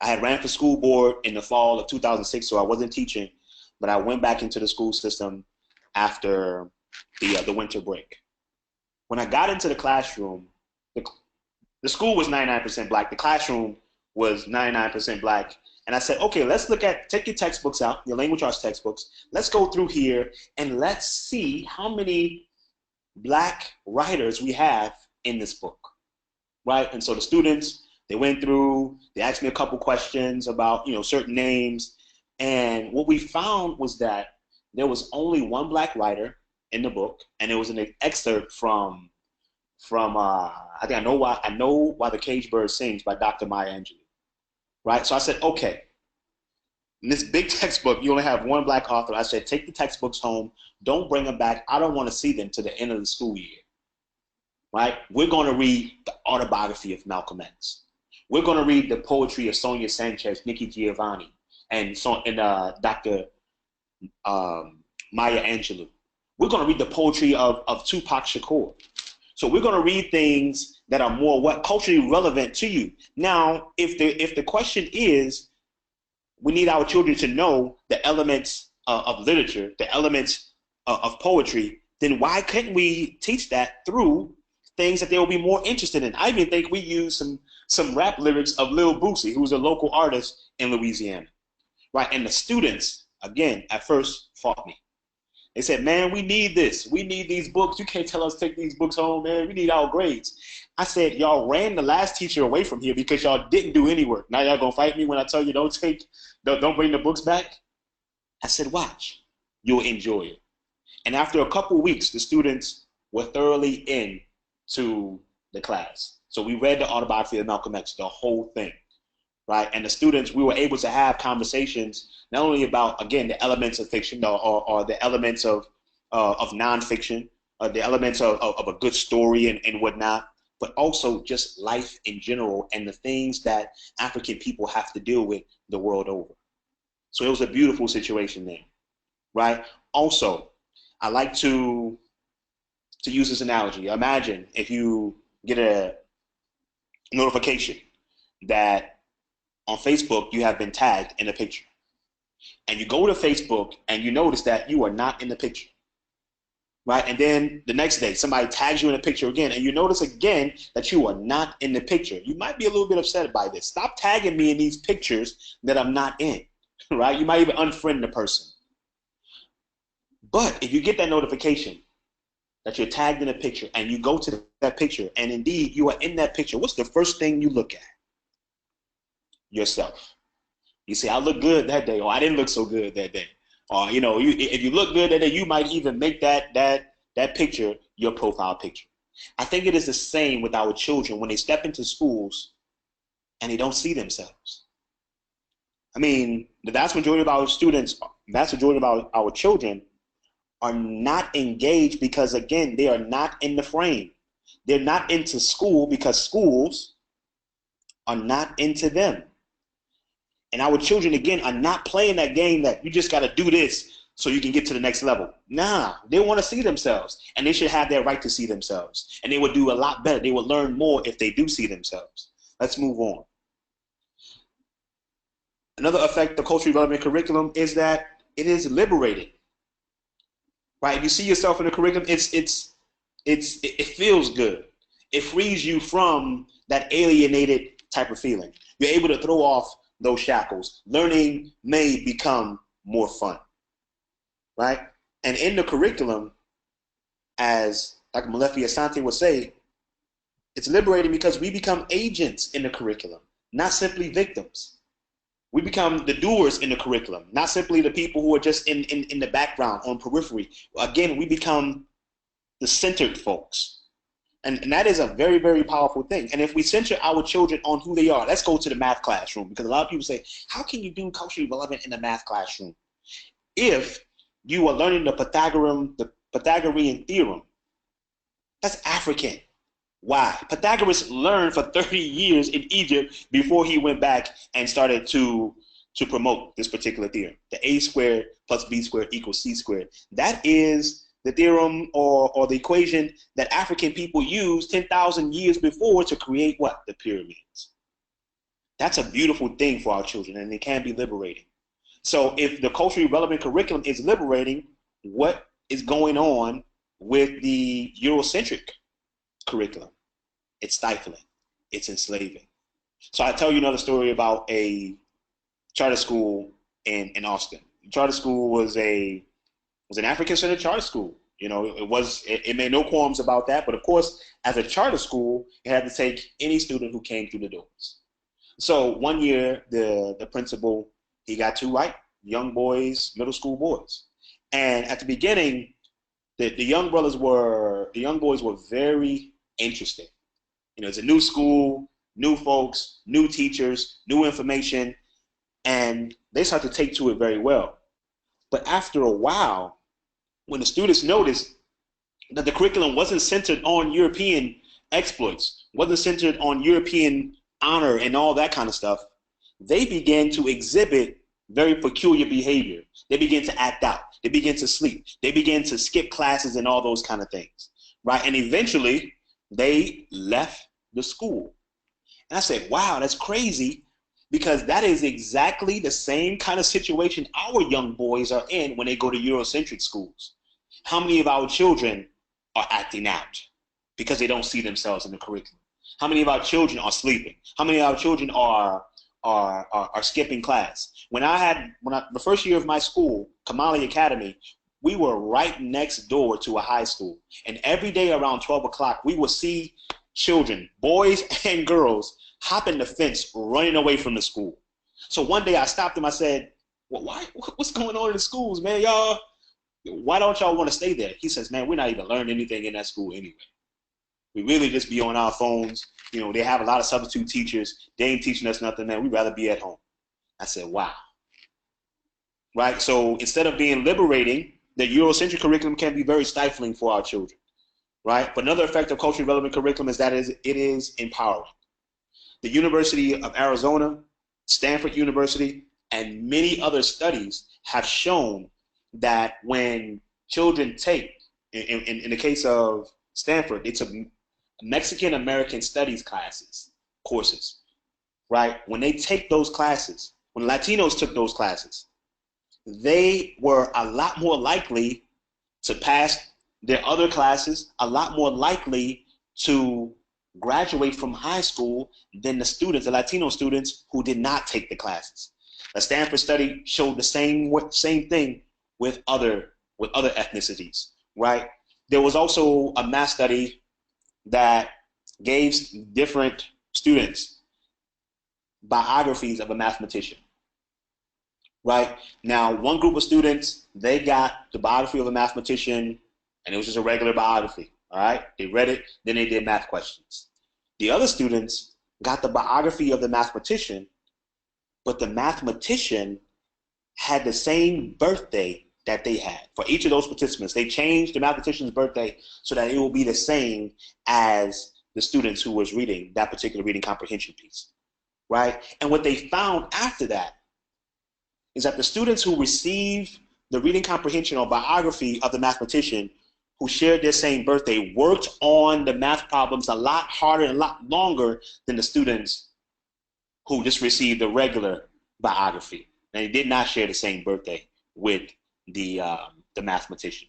I had ran for school board in the fall of 2006, so I wasn't teaching, but I went back into the school system after the winter break. When I got into the classroom, the school was 99% black. The classroom was 99% black. And I said, okay, let's take your textbooks out, your language arts textbooks. Let's go through here and let's see how many black writers we have in this book, right? And so the students, they went through, they asked me a couple questions about, certain names. And what we found was that there was only one black writer in the book, and it was an excerpt from I think I know why the cage bird sings by Dr. Maya Angelou, right? So I said, okay, in this big textbook, you only have one black author. I said, take the textbooks home. Don't bring them back. I don't want to see them to the end of the school year, right? We're going to read the autobiography of Malcolm X. We're going to read the poetry of Sonia Sanchez, Nikki Giovanni, and Dr. Maya Angelou. We're going to read the poetry of Tupac Shakur. So we're going to read things that are more culturally relevant to you. Now, if the question is, we need our children to know the elements of literature, the elements of poetry, then why couldn't we teach that through things that they will be more interested in? I even think we use some rap lyrics of Lil Boosie, who's a local artist in Louisiana, right? And the students, again, at first fought me. They said, man, we need this. We need these books. You can't tell us to take these books home, man. We need our grades. I said, y'all ran the last teacher away from here because y'all didn't do any work. Now y'all gonna fight me when I tell you don't bring the books back? I said, watch. You'll enjoy it. And after a couple weeks, the students were thoroughly into the class. So we read the autobiography of Malcolm X, the whole thing, right? And the students, we were able to have conversations not only about, again, the elements of fiction or the elements of nonfiction, the elements of a good story and whatnot, but also just life in general and the things that African people have to deal with the world over. So it was a beautiful situation there, right? Also, I like to use this analogy. Imagine if you get a notification that on Facebook you have been tagged in a picture. And you go to Facebook and you notice that you are not in the picture, right? And then the next day somebody tags you in a picture again and you notice again that you are not in the picture. You might be a little bit upset by this. Stop tagging me in these pictures that I'm not in, right? You might even unfriend the person. But if you get that notification that you're tagged in a picture and you go to that picture and indeed you are in that picture, what's the first thing you look at? Yourself. You say, I look good that day, or I didn't look so good that day. Or, if you look good that day, you might even make that picture your profile picture. I think it is the same with our children when they step into schools and they don't see themselves. I mean, the vast majority of our students, vast majority of our children are not engaged because, again, they are not in the frame. They're not into school because schools are not into them. And our children, again, are not playing that game that you just got to do this so you can get to the next level. Nah, they want to see themselves, and they should have their right to see themselves. And they would do a lot better. They would learn more if they do see themselves. Let's move on. Another effect of the culturally relevant curriculum is that it is liberating. Right? If you see yourself in the curriculum, it feels good. It frees you from that alienated type of feeling. You're able to throw off those shackles. Learning may become more fun, right? And in the curriculum, as Dr. Molefi Asante would say, it's liberating because we become agents in the curriculum, not simply victims. We become the doers in the curriculum, not simply the people who are just in the background, on periphery. Again, we become the centered folks, And that is a very, very powerful thing. And if we center our children on who they are, let's go to the math classroom, because a lot of people say, how can you do culturally relevant in the math classroom? If you are learning the Pythagorean theorem, that's African. Why? Pythagoras learned for 30 years in Egypt before he went back and started to promote this particular theorem. The a squared plus b squared equals c squared. That is the theorem or the equation that African people used 10,000 years before to create what? The pyramids. That's a beautiful thing for our children, and it can be liberating. So if the culturally relevant curriculum is liberating, what is going on with the Eurocentric curriculum? It's stifling. It's enslaving. So I tell you another story about a charter school in Austin. The charter school was an African-centered charter school. You know, it made no qualms about that. But of course, as a charter school, it had to take any student who came through the doors. So one year, the principal, he got two young boys, middle school boys. And at the beginning, the young boys were very interested. You know, it's a new school, new folks, new teachers, new information, and they start to take to it very well. But after a while, when the students noticed that the curriculum wasn't centered on European exploits, wasn't centered on European honor and all that kind of stuff, they began to exhibit very peculiar behavior. They began to act out. They began to sleep. They began to skip classes and all those kind of things, right? And eventually, they left the school. And I said, wow, that's crazy, because that is exactly the same kind of situation our young boys are in when they go to Eurocentric schools. How many of our children are acting out because they don't see themselves in the curriculum? How many of our children are sleeping? How many of our children are skipping class? The first year of my school, Kamali Academy, we were right next door to a high school. And every day around 12 o'clock, we would see children, boys and girls, hopping the fence, running away from the school. So one day I stopped them. I said, well, what's going on in the schools, man? Y'all, why don't y'all want to stay there? He says, man, we're not even learning anything in that school anyway. We really just be on our phones. You know, they have a lot of substitute teachers. They ain't teaching us nothing, man. We'd rather be at home. I said, wow. Right? So instead of being liberating, the Eurocentric curriculum can be very stifling for our children. Right? But another effect of culturally relevant curriculum is that it is empowering. The University of Arizona, Stanford University, and many other studies have shown that when children take, in the case of Stanford, it's a Mexican American studies courses, right? When they take those classes, when Latinos took those classes, they were a lot more likely to pass their other classes, a lot more likely to graduate from high school than the Latino students who did not take the classes. The Stanford study showed the same thing with other ethnicities, right? There was also a math study that gave different students biographies of a mathematician, right? Now, one group of students, they got the biography of a mathematician, and it was just a regular biography, all right? They read it, then they did math questions. The other students got the biography of the mathematician, but the mathematician had the same birthday that they had. For each of those participants, they changed the mathematician's birthday so that it will be the same as the students who was reading that particular reading comprehension piece, right? And what they found after that is that the students who received the reading comprehension or biography of the mathematician who shared their same birthday worked on the math problems a lot harder and a lot longer than the students who just received the regular biography. And they did not share the same birthday with the mathematician.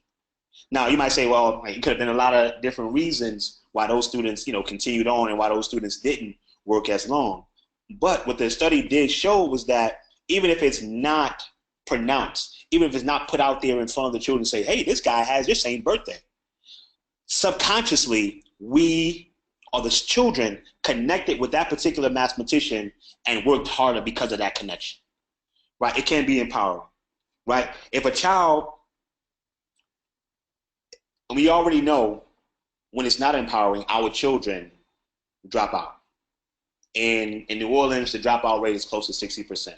Now, you might say, well, it could have been a lot of different reasons why those students, continued on and why those students didn't work as long. But what the study did show was that even if it's not pronounced, even if it's not put out there in front of the children, say, hey, this guy has your same birthday, subconsciously, we or the children connected with that particular mathematician and worked harder because of that connection, right? It can be empowering. Right? If a child, we already know when it's not empowering, our children drop out. In New Orleans, the dropout rate is close to 60%.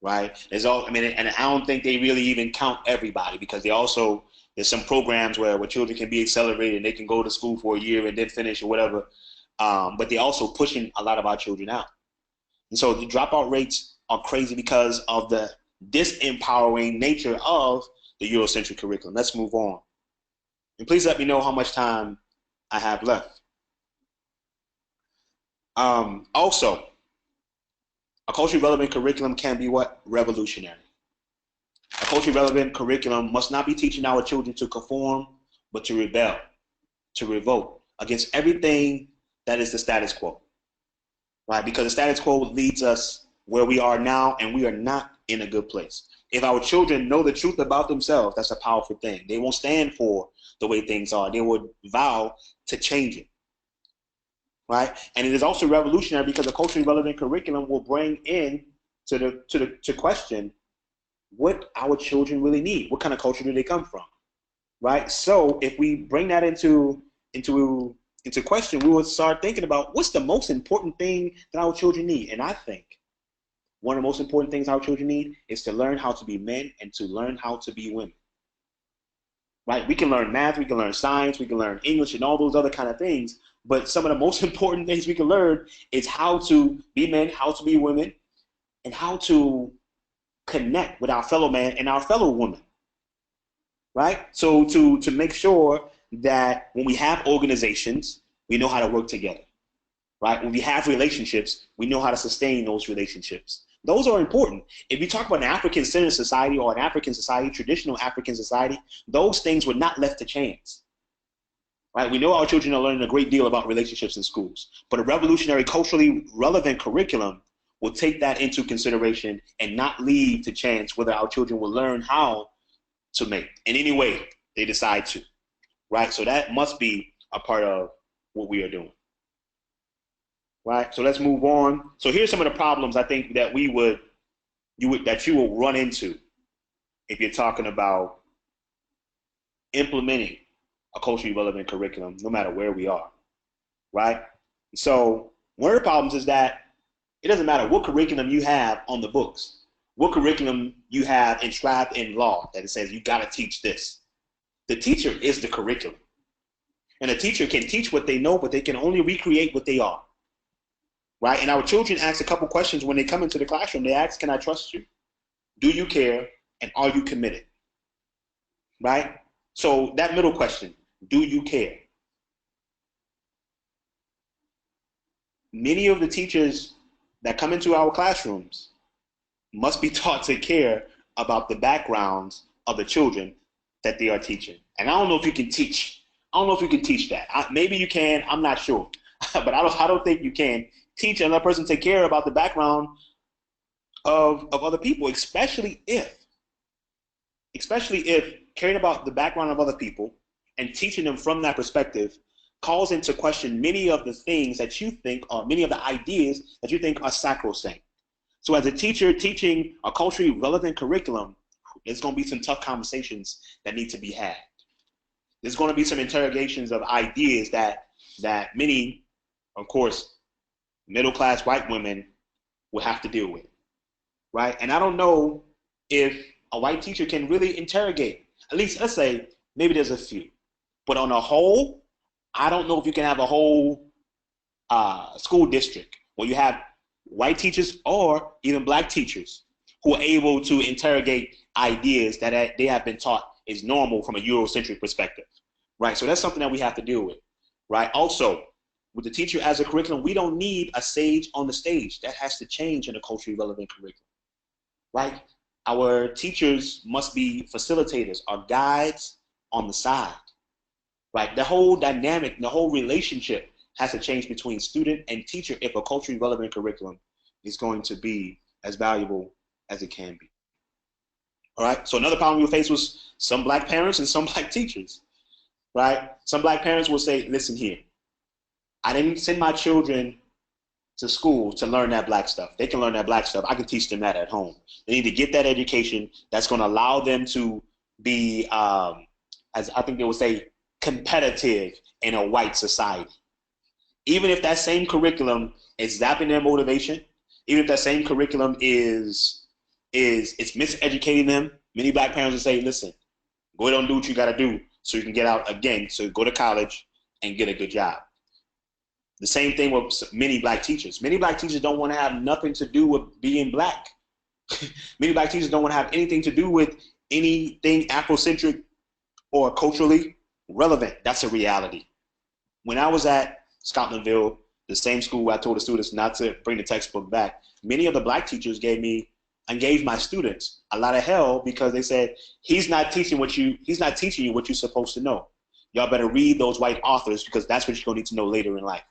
Right? And I don't think they really even count everybody, because there's some programs where children can be accelerated and they can go to school for a year and then finish or whatever. But they're also pushing a lot of our children out. And so the dropout rates are crazy because of the disempowering nature of the Eurocentric curriculum. Let's move on. And please let me know how much time I have left. Also, a culturally relevant curriculum can be what? Revolutionary. A culturally relevant curriculum must not be teaching our children to conform, but to rebel, to revolt against everything that is the status quo. Right? Because the status quo leads us where we are now, and we are not in a good place. If our children know the truth about themselves, that's a powerful thing. They won't stand for the way things are. They would vow to change it. Right? And it is also revolutionary because a culturally relevant curriculum will bring in to question what our children really need. What kind of culture do they come from? Right? So if we bring that into question, we will start thinking about what's the most important thing that our children need. And I think one of the most important things our children need is to learn how to be men and to learn how to be women. Right? We can learn math, we can learn science, we can learn English and all those other kind of things, but some of the most important things we can learn is how to be men, how to be women, and how to connect with our fellow man and our fellow woman. Right? So to make sure that when we have organizations, we know how to work together. Right? When we have relationships, we know how to sustain those relationships. Those are important. If you talk about an African-centered society or an African society, traditional African society, those things were not left to chance. Right? We know our children are learning a great deal about relationships in schools, but a revolutionary, culturally relevant curriculum will take that into consideration and not leave to chance whether our children will learn how to mate in any way they decide to. Right? So that must be a part of what we are doing. Right? So let's move on. So here's some of the problems I think that you will run into if you're talking about implementing a culturally relevant curriculum, no matter where we are. Right? So one of the problems is that it doesn't matter what curriculum you have on the books, what curriculum you have inscribed in law that it says you got to teach this. The teacher is the curriculum. And a teacher can teach what they know, but they can only recreate what they are. Right? And our children ask a couple questions when they come into the classroom. They ask, can I trust you? Do you care? And are you committed? Right? So that middle question, do you care? Many of the teachers that come into our classrooms must be taught to care about the backgrounds of the children that they are teaching. And I don't know if you can teach. I don't know if you can teach that. Maybe you can. I'm not sure. But I don't think you can teach another person to care about the background of other people, especially if caring about the background of other people and teaching them from that perspective calls into question many of the things that you think, or many of the ideas that you think are sacrosanct. So as a teacher teaching a culturally relevant curriculum, there's going to be some tough conversations that need to be had. There's going to be some interrogations of ideas that many, of course, middle-class white women will have to deal with, right? And I don't know if a white teacher can really interrogate. At least, let's say, maybe there's a few. But on a whole, I don't know if you can have a whole school district where you have white teachers or even black teachers who are able to interrogate ideas that they have been taught is normal from a Eurocentric perspective, right? So that's something that we have to deal with, right? Also, with the teacher as a curriculum, we don't need a sage on the stage. That has to change in a culturally relevant curriculum, right? Our teachers must be facilitators or guides on the side, right? The whole dynamic, the whole relationship has to change between student and teacher if a culturally relevant curriculum is going to be as valuable as it can be. All right, so another problem we face was some black parents and some black teachers, right? Some black parents will say, listen here, I didn't send my children to school to learn that black stuff. They can learn that black stuff. I can teach them that at home. They need to get that education that's going to allow them to be, as I think they would say, competitive in a white society. Even if that same curriculum is zapping their motivation, even if that same curriculum is miseducating them, many black parents will say, listen, go ahead and do what you got to do so you can get out again, so you go to college and get a good job. The same thing with many black teachers. Many black teachers don't want to have nothing to do with being black. Many black teachers don't want to have anything to do with anything Afrocentric or culturally relevant. That's a reality. When I was at Scotlandville, the same school where I told the students not to bring the textbook back, many of the black teachers gave my students a lot of hell because they said, he's not teaching you what you're supposed to know. Y'all better read those white authors because that's what you're going to need to know later in life.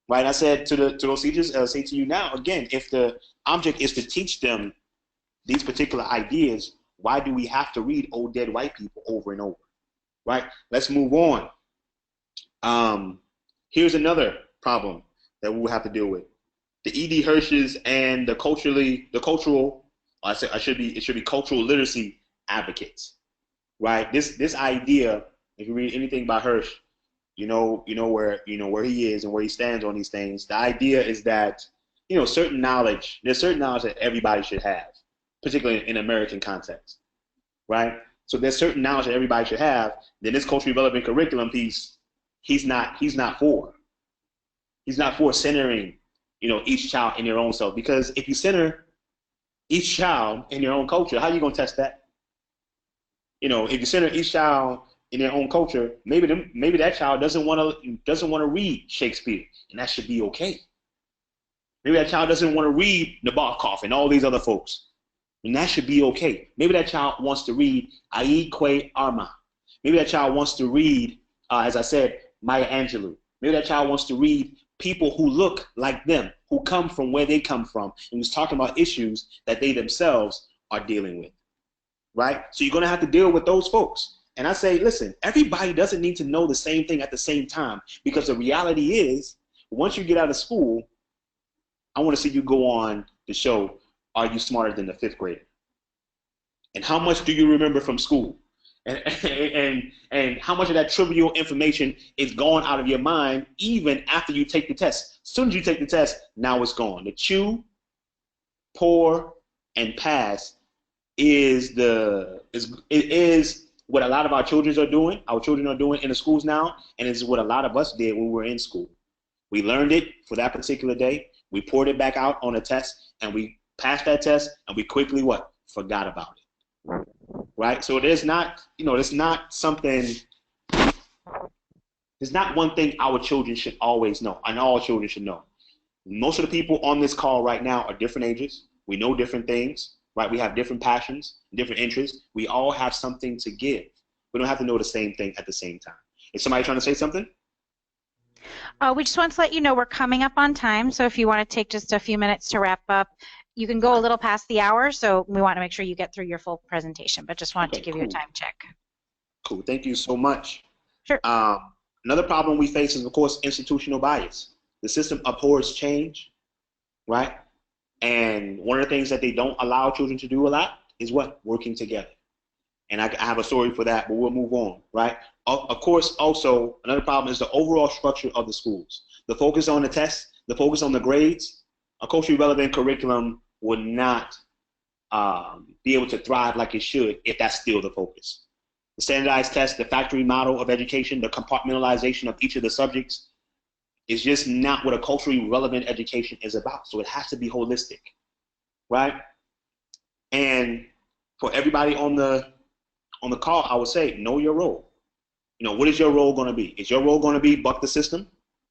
Right? I said to those teachers, I'll say to you now, again, if the object is to teach them these particular ideas, why do we have to read old dead white people over and over? Right? Let's move on. Here's another problem that we will have to deal with. The E.D. Hirsch's and it should be cultural literacy advocates. Right? This idea, if you read anything by Hirsch, you know where he is and where he stands on these things. The idea is that, there's certain knowledge that everybody should have, particularly in American context, right? So there's certain knowledge that everybody should have. Then this culturally relevant curriculum piece, he's not for. He's not for centering, each child in their own self. Because if you center each child in your own culture, how are you gonna test that? If you center each child in their own culture, maybe that child doesn't want to read Shakespeare, and that should be okay. Maybe that child doesn't want to read Nabokov and all these other folks, and that should be okay. Maybe that child wants to read Aikwe Arma. Maybe that child wants to read, as I said, Maya Angelou. Maybe that child wants to read people who look like them, who come from where they come from, and was talking about issues that they themselves are dealing with, right? So you're going to have to deal with those folks. And I say, listen, everybody doesn't need to know the same thing at the same time, because the reality is, once you get out of school, I want to see you go on the show, Are You Smarter Than the Fifth Grader? And how much do you remember from school? And how much of that trivial information is gone out of your mind even after you take the test? As soon as you take the test, now it's gone. The chew, pour, and pass is what a lot of our children are doing. Our children are doing in the schools now, and it's what a lot of us did when we were in school. We learned it for that particular day. We poured it back out on a test, and we passed that test, and we quickly what? Forgot about it. Right? So there's not one thing our children should always know, and all children should know. Most of the people on this call right now are different ages. We know different things, right? We have different passions, different interests. We all have something to give. We don't have to know the same thing at the same time. Is somebody trying to say something? We just want to let you know we're coming up on time, so if you want to take just a few minutes to wrap up, you can go a little past the hour, so we want to make sure you get through your full presentation, but just wanted to give you a time check. Cool. Thank you so much. Sure. Another problem we face is, of course, institutional bias. The system abhors change, right? And one of the things that they don't allow children to do a lot is what? Working together. And I have a story for that, but we'll move on, right? Of course, also, another problem is the overall structure of the schools. The focus on the tests, the focus on the grades. A culturally relevant curriculum would not be able to thrive like it should if that's still the focus. The standardized test, the factory model of education, the compartmentalization of each of the subjects is just not what a culturally relevant education is about. So it has to be holistic, right? And for everybody on the call, I would say, know your role. What is your role going to be? Is your role going to be buck the system?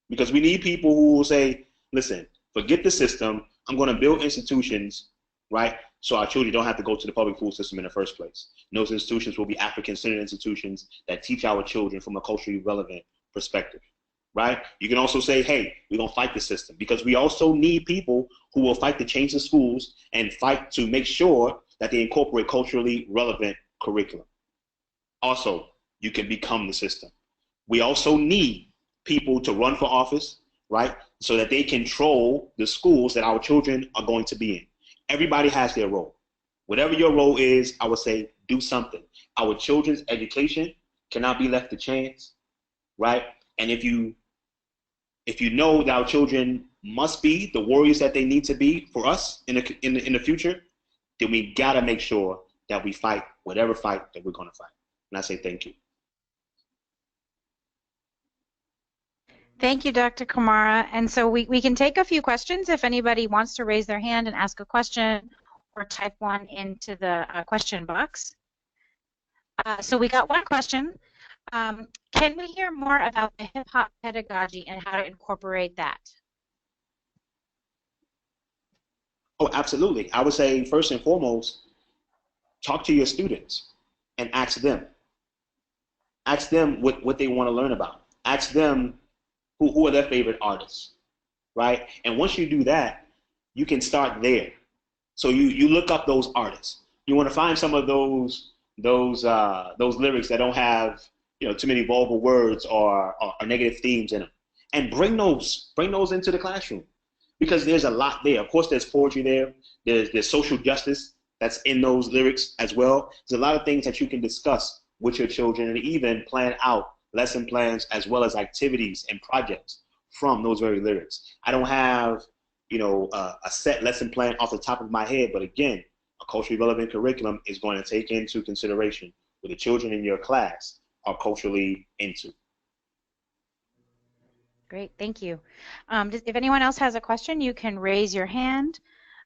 Because we need people who will say, listen, forget the system. I'm going to build institutions, right? So our children don't have to go to the public school system in the first place. And those institutions will be African-centered institutions that teach our children from a culturally relevant perspective, right? You can also say, hey, we're going to fight the system, because we also need people who will fight to change the schools and fight to make sure that they incorporate culturally relevant curriculum. Also, you can become the system. We also need people to run for office, right? So that they control the schools that our children are going to be in. Everybody has their role. Whatever your role is, I would say do something. Our children's education cannot be left to chance, right? And if you know that our children must be the warriors that they need to be for us in the future, then we gotta make sure that we fight whatever fight that we're gonna fight. And I say thank you. Thank you, Dr. Camara. And so we can take a few questions if anybody wants to raise their hand and ask a question or type one into the question box. So we got one question. Can we hear more about the hip-hop pedagogy and how to incorporate that? Oh, absolutely. I would say first and foremost, talk to your students and ask them. Ask them what they want to learn about. Ask them who are their favorite artists, right? And once you do that, you can start there. So you look up those artists. You want to find some of those lyrics that don't have too many vulgar words or negative themes in them, and bring those into the classroom, because there's a lot there. Of course, there's poetry there. There's social justice that's in those lyrics as well. There's a lot of things that you can discuss with your children and even plan out lesson plans as well as activities and projects from those very lyrics. I don't have a set lesson plan off the top of my head, but again, a culturally relevant curriculum is going to take into consideration what the children in your class are culturally into. Great, thank you. If anyone else has a question, you can raise your hand.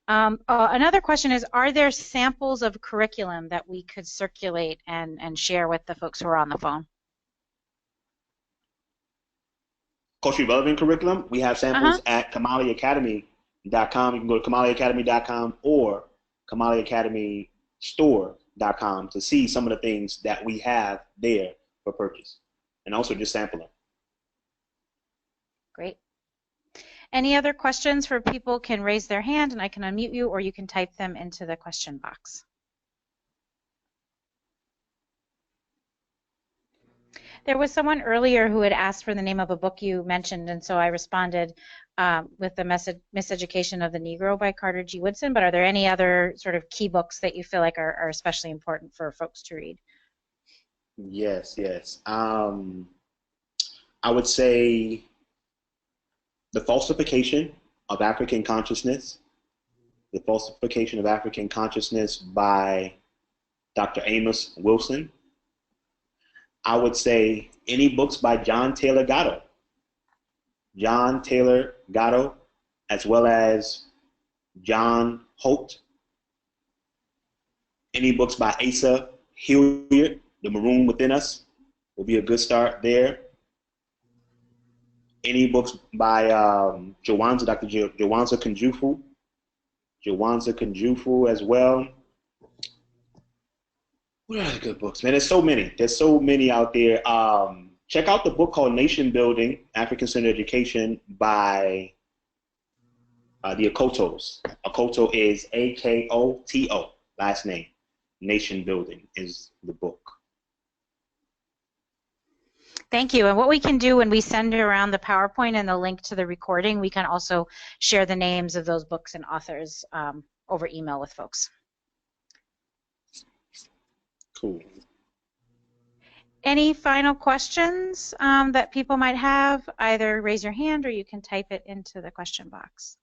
Another question is, are there samples of curriculum that we could circulate and share with the folks who are on the phone? Culturally relevant curriculum, we have samples at KamaliAcademy.com. You can go to KamaliAcademy.com or KamaliAcademyStore.com to see some of the things that we have there for purchase, and also just sample them. Great. Any other questions for people can raise their hand and I can unmute you, or you can type them into the question box. There was someone earlier who had asked for the name of a book you mentioned, and so I responded with the Miseducation of the Negro by Carter G. Woodson, but are there any other sort of key books that you feel like are especially important for folks to read? Yes. I would say The Falsification of African Consciousness. The Falsification of African Consciousness by Dr. Amos Wilson. I would say any books by John Taylor Gatto. John Taylor Gatto, as well as John Holt. Any books by Asa Hilliard, The Maroon Within Us, will be a good start there. Any books by Dr. Jawanza Kunjufu as well. What are the good books, man? There's so many out there. Check out the book called Nation Building, African-Centered Education by the Akotos. Akoto is A-K-O-T-O, last name. Nation Building is the book. Thank you. And what we can do when we send around the PowerPoint and the link to the recording, we can also share the names of those books and authors over email with folks. Cool. Any final questions that people might have? Either raise your hand or you can type it into the question box.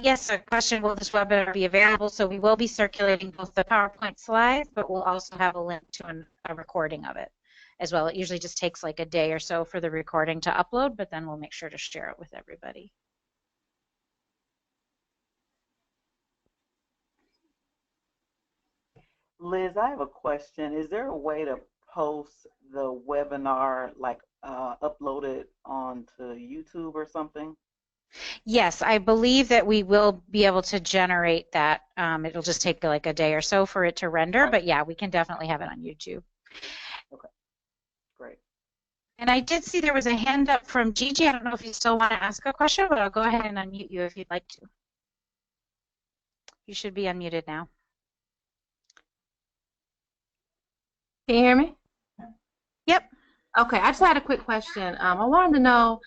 Yes, a question, will this webinar be available? So we will be circulating both the PowerPoint slides, but we'll also have a link to a recording of it as well. It usually just takes like a day or so for the recording to upload, but then we'll make sure to share it with everybody. Liz, I have a question. Is there a way to post the webinar, like upload it onto YouTube or something? Yes, I believe that we will be able to generate that. It'll just take like a day or so for it to render, but yeah, we can definitely have it on YouTube. Okay, great. And I did see there was a hand up from Gigi. I don't know if you still want to ask a question, but I'll go ahead and unmute you if you'd like to. You should be unmuted now. Can you hear me? Yep. Okay, I just had a quick question. I wanted to know,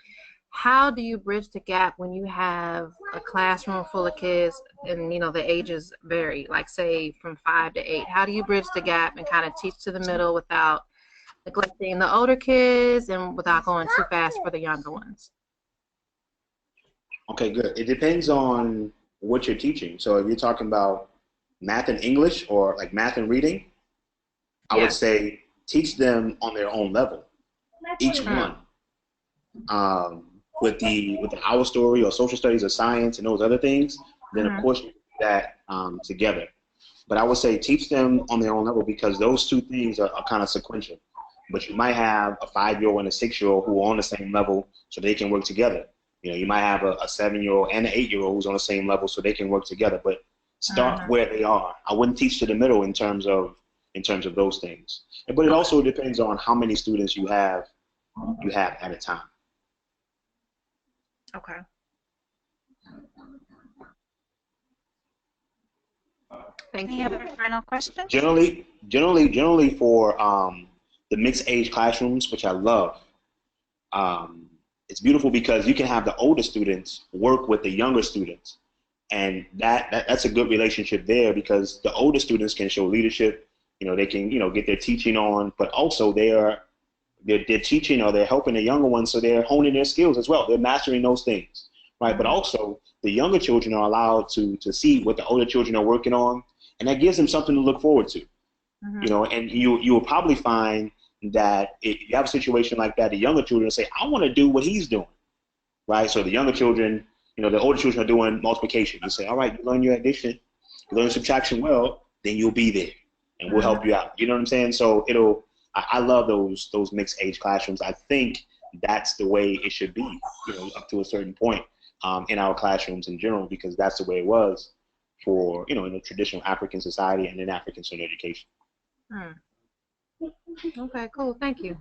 how do you bridge the gap when you have a classroom full of kids and the ages vary, like say from 5 to 8? How do you bridge the gap and kind of teach to the middle without neglecting the older kids and without going too fast for the younger ones? Okay, good. It depends on what you're teaching. So if you're talking about math and English or like math and reading, I would say teach them on their own level, each one. With the our story or social studies or science and those other things, then of course you do that together. But I would say teach them on their own level because those two things are kind of sequential. But you might have a 5-year-old and a 6-year-old who are on the same level so they can work together. You might have a 7-year-old and an 8-year-old who's on the same level so they can work together. But start where they are. I wouldn't teach to the middle in terms of those things. But it also depends on how many students you have at a time. Okay. Thank you. Any other final questions? Generally for the mixed age classrooms, which I love, it's beautiful because you can have the older students work with the younger students, and that's a good relationship there because the older students can show leadership. They can get their teaching on, but also they're teaching or they're helping the younger ones, so they're honing their skills as well. They're mastering those things, right? But also the younger children are allowed to see what the older children are working on, and that gives them something to look forward to. And you will probably find that if you have a situation like that, the younger children will say, I want to do what he's doing, right? So the younger children, the older children are doing multiplication. You say, all right, you learn your addition, you learn subtraction well, then you'll be there, and we'll help you out. You know what I'm saying? So I love those mixed age classrooms. I think that's the way it should be, up to a certain point in our classrooms in general, because that's the way it was for, in the traditional African society and in African-centered education. Okay, cool. Thank you.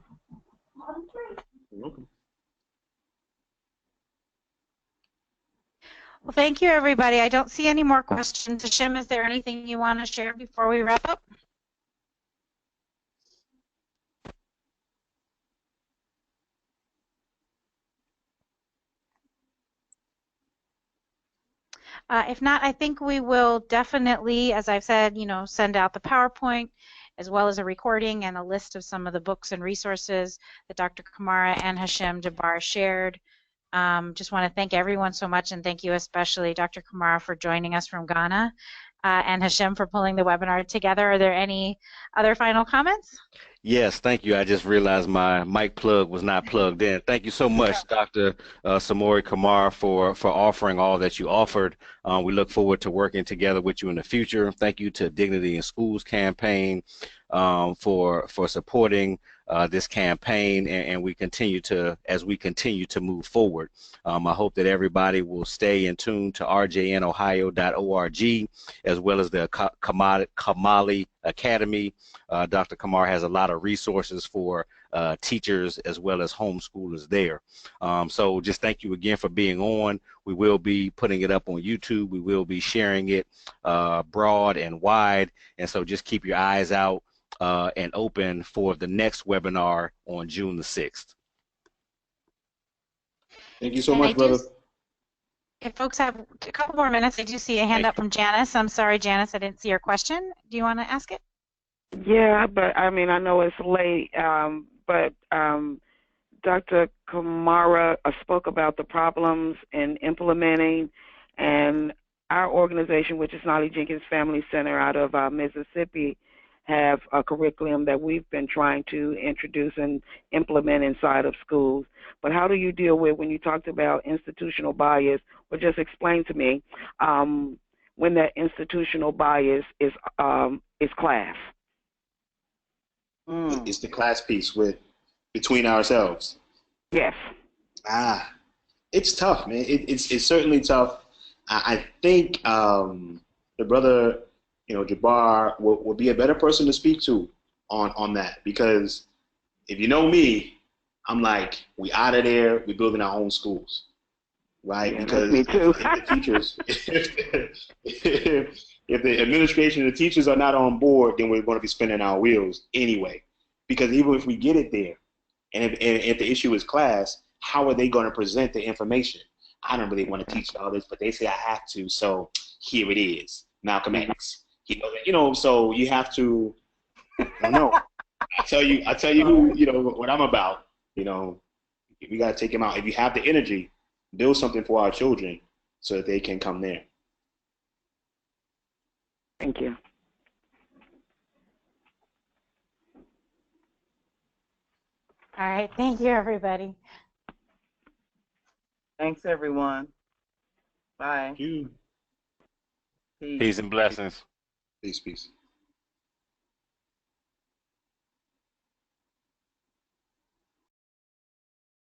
You're welcome. Well, thank you, everybody. I don't see any more questions. Hashim, is there anything you want to share before we wrap up? If not, I think we will definitely, as I've said, send out the PowerPoint as well as a recording and a list of some of the books and resources that Dr. Camara and Hashim Jabbar shared. Just want to thank everyone so much, and thank you especially, Dr. Camara, for joining us from Ghana, and Hashim for pulling the webinar together. Are there any other final comments? Yes, thank you. I just realized my mic plug was not plugged in. Thank you so much, Dr. Samori Camara, for offering all that you offered. We look forward to working together with you in the future. Thank you to Dignity in Schools campaign for supporting this campaign, and as we continue to move forward. I hope that everybody will stay in tune to rjnohio.org as well as the Kamali Academy. Dr. Camara has a lot of resources for teachers as well as homeschoolers there. So just thank you again for being on. We will be putting it up on YouTube. We will be sharing it broad and wide, and so just keep your eyes out and open for the next webinar on June the 6th. Thank you so much, brother. If folks have a couple more minutes, I do see a hand up from Janice. I'm sorry, Janice, I didn't see your question. Do you want to ask it? Yeah, but I know it's late, but Dr. Camara spoke about the problems in implementing, and our organization, which is Nolly Jenkins Family Center out of Mississippi, have a curriculum that we've been trying to introduce and implement inside of schools. But how do you deal with, when you talked about institutional bias, or just explain to me when that institutional bias is class? It's the class piece between ourselves. Yes. It's tough, man. It's certainly tough. I think the brother, Jabbar will be a better person to speak to on that, because if you know me, I'm like, we out of there, we building our own schools, right? Yeah, because me too. if the teachers, if the administration and the teachers are not on board, then we're going to be spinning our wheels anyway. Because even if we get it there, and if the issue is class, how are they going to present the information? I don't really want to teach all this, but they say I have to, so here it is. Malcolm X. So you have to, I don't know. I tell you who, what I'm about. We got to take them out. If you have the energy, build something for our children so that they can come there. Thank you. All right. Thank you, everybody. Thanks, everyone. Bye. Thank you. Peace. Peace and blessings. Peace, peace.